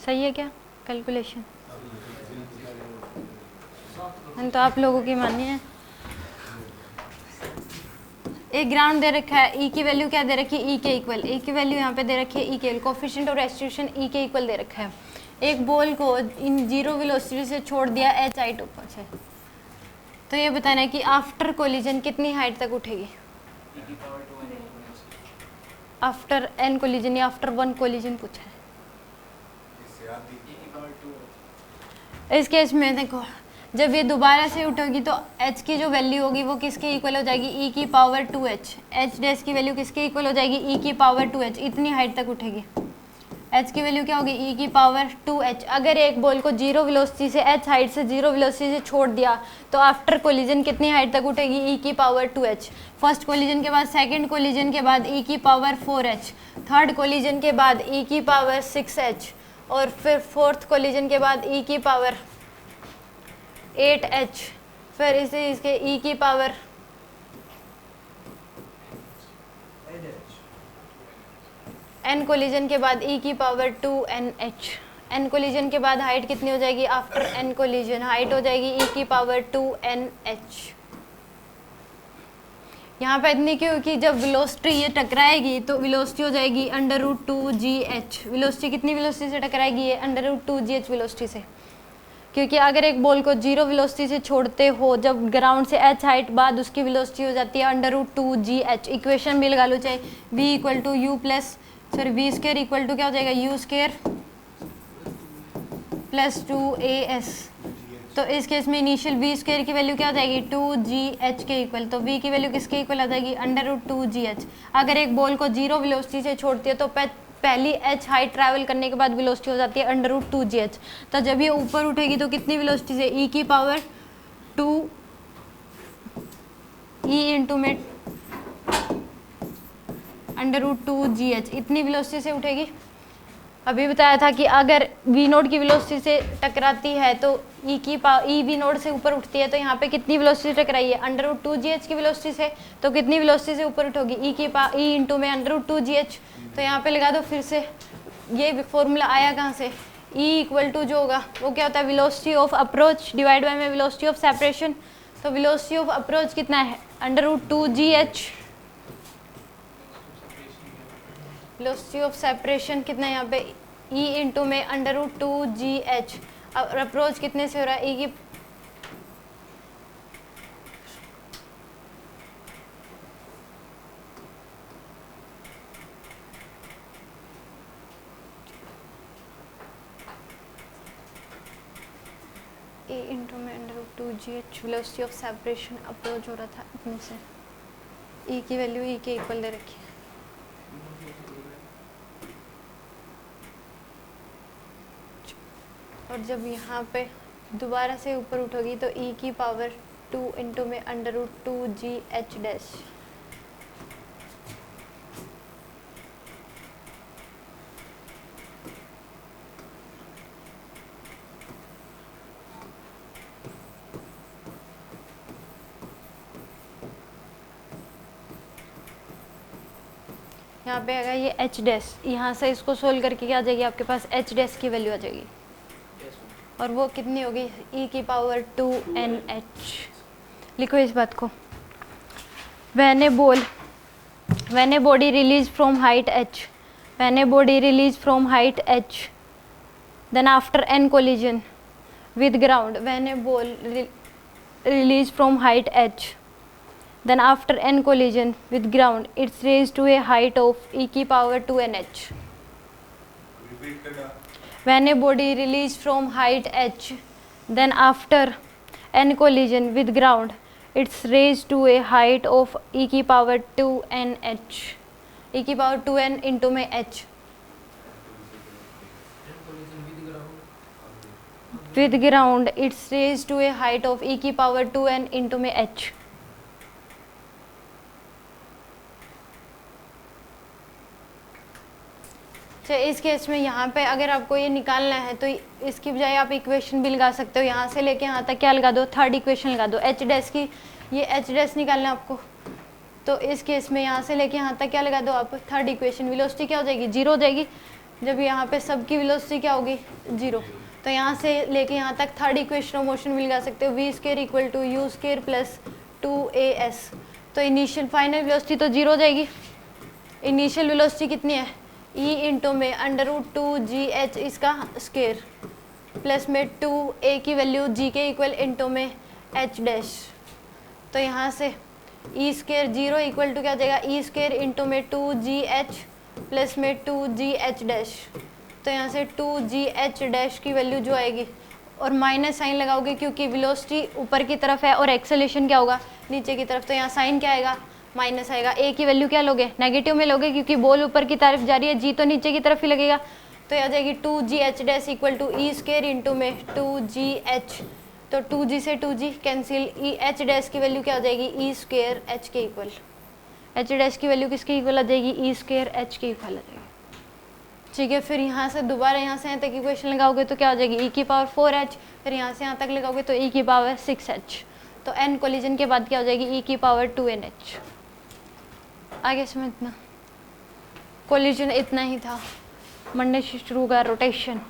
सही है क्या कैलकुलेशन, तो आप लोगों की मानिए है। एक ग्राउंड दे रखा है, ई की वैल्यू क्या दे रखी है, ई के इक्वल, ई की वैल्यू यहाँ पे दे रखी है ई के, कोफिशिएंट ऑफ रेस्टिट्यूशन ई के इक्वल दे रखा है। एक बॉल को इन जीरो वेलोसिटी से छोड़ दिया एच हाइट ऊपर से, तो ये बताना है कि आफ्टर कोलिजन कितनी हाइट तक उठेगी, आफ्टर एन कोलिजन या आफ्टर 1 कोलिजन पूछा है। इस केस में देखो, जब ये दोबारा से उठेगी तो h की जो वैल्यू होगी वो किसके इक्वल हो जाएगी, e की पावर 2h। h डैश की वैल्यू किसके इक्वल हो जाएगी, e की पावर 2h, इतनी हाइट तक उठेगी। h की वैल्यू क्या होगी, e की पावर 2h। अगर एक बॉल को जीरो वेलोसिटी से h हाइट से जीरो वेलोसिटी से छोड़ दिया तो आफ्टर कोलिजन कितनी हाइट तक उठेगी, e की पावर 2h। फर्स्ट कोलिजन के बाद सेकंड कोलिजन के बाद e की पावर 4h, थर्ड कोलिजन के बाद e की पावर 6h, और फिर फोर्थ कोलिजन के बाद e की पावर 8h, फिर इसे इसके e की पावर n कोलिजन के बाद e की पावर 2nh। n कोलिजन के बाद हाइट कितनी हो जाएगी, आफ्टर n कोलिजन हाइट हो जाएगी e की पावर 2nh। यहाँ पे इतनी क्यों कि जब वेलोसिटी ये टकराएगी तो वेलोसिटी हो जाएगी √2gh। वेलोसिटी कितनी वेलोसिटी से टकराएगी, ये √2gh वेलोसिटी से, क्योंकि अगर एक बॉल को जीरो वेलोसिटी से छोड़ते हो जब ग्राउंड से h हाइट बाद उसकी वेलोसिटी हो जाती है √2gh। इक्वेशन भी लगा लो, चाहे v equal to u plus sorry v square equal to क्या हो जाएगा, u स्क्वायर प्लस 2as। तो इस केस में इनिशियल v स्क्वायर की वैल्यू क्या हो जाएगी 2gh के इक्वल, तो v की वैल्यू किसके इक्वल आ जाएगी √2gh। अगर एक बॉल को जीरो वेलोसिटी से छोड़ती है तो पहली h हाइट ट्रैवल करने के बाद वेलोसिटी हो जाती है √2gh। तो जब ये ऊपर उठेगी तो कितनी वेलोसिटी से, e की पावर 2 e इंटू में √2gh, इतनी वेलोसिटी से उठेगी। अभी बताया था कि अगर v नोड की वेलोसिटी से टकराती है तो e v नोड से ऊपर उठती है, तो यहाँ पे कितनी वेलोसिटी टकराई है √2gh की वेलोसिटी से, तो कितनी वेलोसिटी से ऊपर उठोगी e इंटू में √2gh। तो यहाँ पे लगा दो फिर से, ये फॉर्मूला आया कहाँ से, e इक्वल टू जो होगा वो क्या होता है, velocity of approach divide by में वेलोसिटी ऑफ सेपरेशन। तो वेलोसिटी ऑफ अप्रोच कितना है √2gh, वेलोसिटी ऑफ सेपरेशन कितना है यहाँ पे e इंटू में √2gh। और अप्रोच कितने से हो रहा है, e की ए इंटू में under root 2GH velocity of separation approach हो रहा था अपने से, ई की वैल्यू ई के इक्वल दे रखी है। और जब यहाँ पे दोबारा से ऊपर उठोगी तो ई की पावर 2 इंटू में अंडर रूट 2GH डैश। यहाँ पे आएगा ये एच डैश, यहाँ से इसको सोल्व करके क्या आ जाएगी आपके पास एच डैश की वैल्यू आ जाएगी, और वो कितनी होगी ई की पावर 2NH। लिखो इस बात को, when a body release from height h, when a body release from height h, then after n collision with ground, when a ball release from height h, then after n collision with ground it's raised to a height of e की power 2NH। when a body released from height h, then after n collision with ground it's raised to a height of e की power 2NH, e की power 2n into में h, with ground it's raised to a height of e की power 2n into में h। तो इस case में यहाँ पे अगर आपको ये निकालना है तो इसकी बजाय आप इक्वेशन भी लगा सकते हो, यहाँ से लेके यहाँ तक क्या लगा दो, थर्ड इक्वेशन लगा दो एच डैश की, ये एच डैश निकालना है आपको। तो इस केस में यहाँ से लेके यहाँ तक क्या लगा दो आप, थर्ड इक्वेशन, वेलोसिटी क्या हो जाएगी, जीरो हो जाएगी, जब यहाँ पे सबकी वेलोसिटी क्या होगी, जीरो। तो यहाँ से लेके यहाँ तक थर्ड इक्वेशन ऑफ मोशन भी लगा सकते हो, v square equal to u square plus 2AS। तो इनिशियल फाइनल वेलोसिटी तो जीरो हो जाएगी, इनिशियल वेलोसिटी कितनी है, ई इंटू में अंडर रूट 2GH इसका स्क्वायर प्लस में 2A की वैल्यू जी के इक्वल इंटू में एच डैश। तो यहाँ से E square zero equal to क्या हो जाएगा, ई स्क्वायर इंटू में 2GH प्लस में 2GH डैश। तो यहाँ से 2GH डैश की वैल्यू जो आएगी, और माइनस साइन लगाओगे क्योंकि वेलोसिटी ऊपर की तरफ है और एक्सेलेरेशन क्या होगा, नीचे की तरफ, तो यहाँ साइन क्या आएगा, माइनस आएगा। ए की वैल्यू क्या लोगे, नेगेटिव में लोगे क्योंकि बॉल ऊपर की तरफ जा रही है, जी तो नीचे की तरफ ही लगेगा। तो आ जाएगी 2GH dash equal to e square into में 2GH। तो 2G से 2G cancel, e h dash की वैल्यू क्या हो जाएगी, ई स्क्वायर एच के इक्वल, एच डैश की वैल्यू किसके इक्वल आ जाएगी, ई स्क्वायर एच के इक्वल आ जाएगी। ठीक है, फिर यहाँ से दोबारा यहाँ से यहाँ तक इक्वेशन लगाओगे तो क्या हो जाएगी, ई की पावर 4H, फिर यहाँ से यहाँ तक लगाओगे तो ई की पावर 6H। तो n कोलिजन के बाद क्या हो जाएगी, ई की पावर 2NH। आगे समझना, कोलिजन इतना ही था, मंडे से शुरू होगा रोटेशन।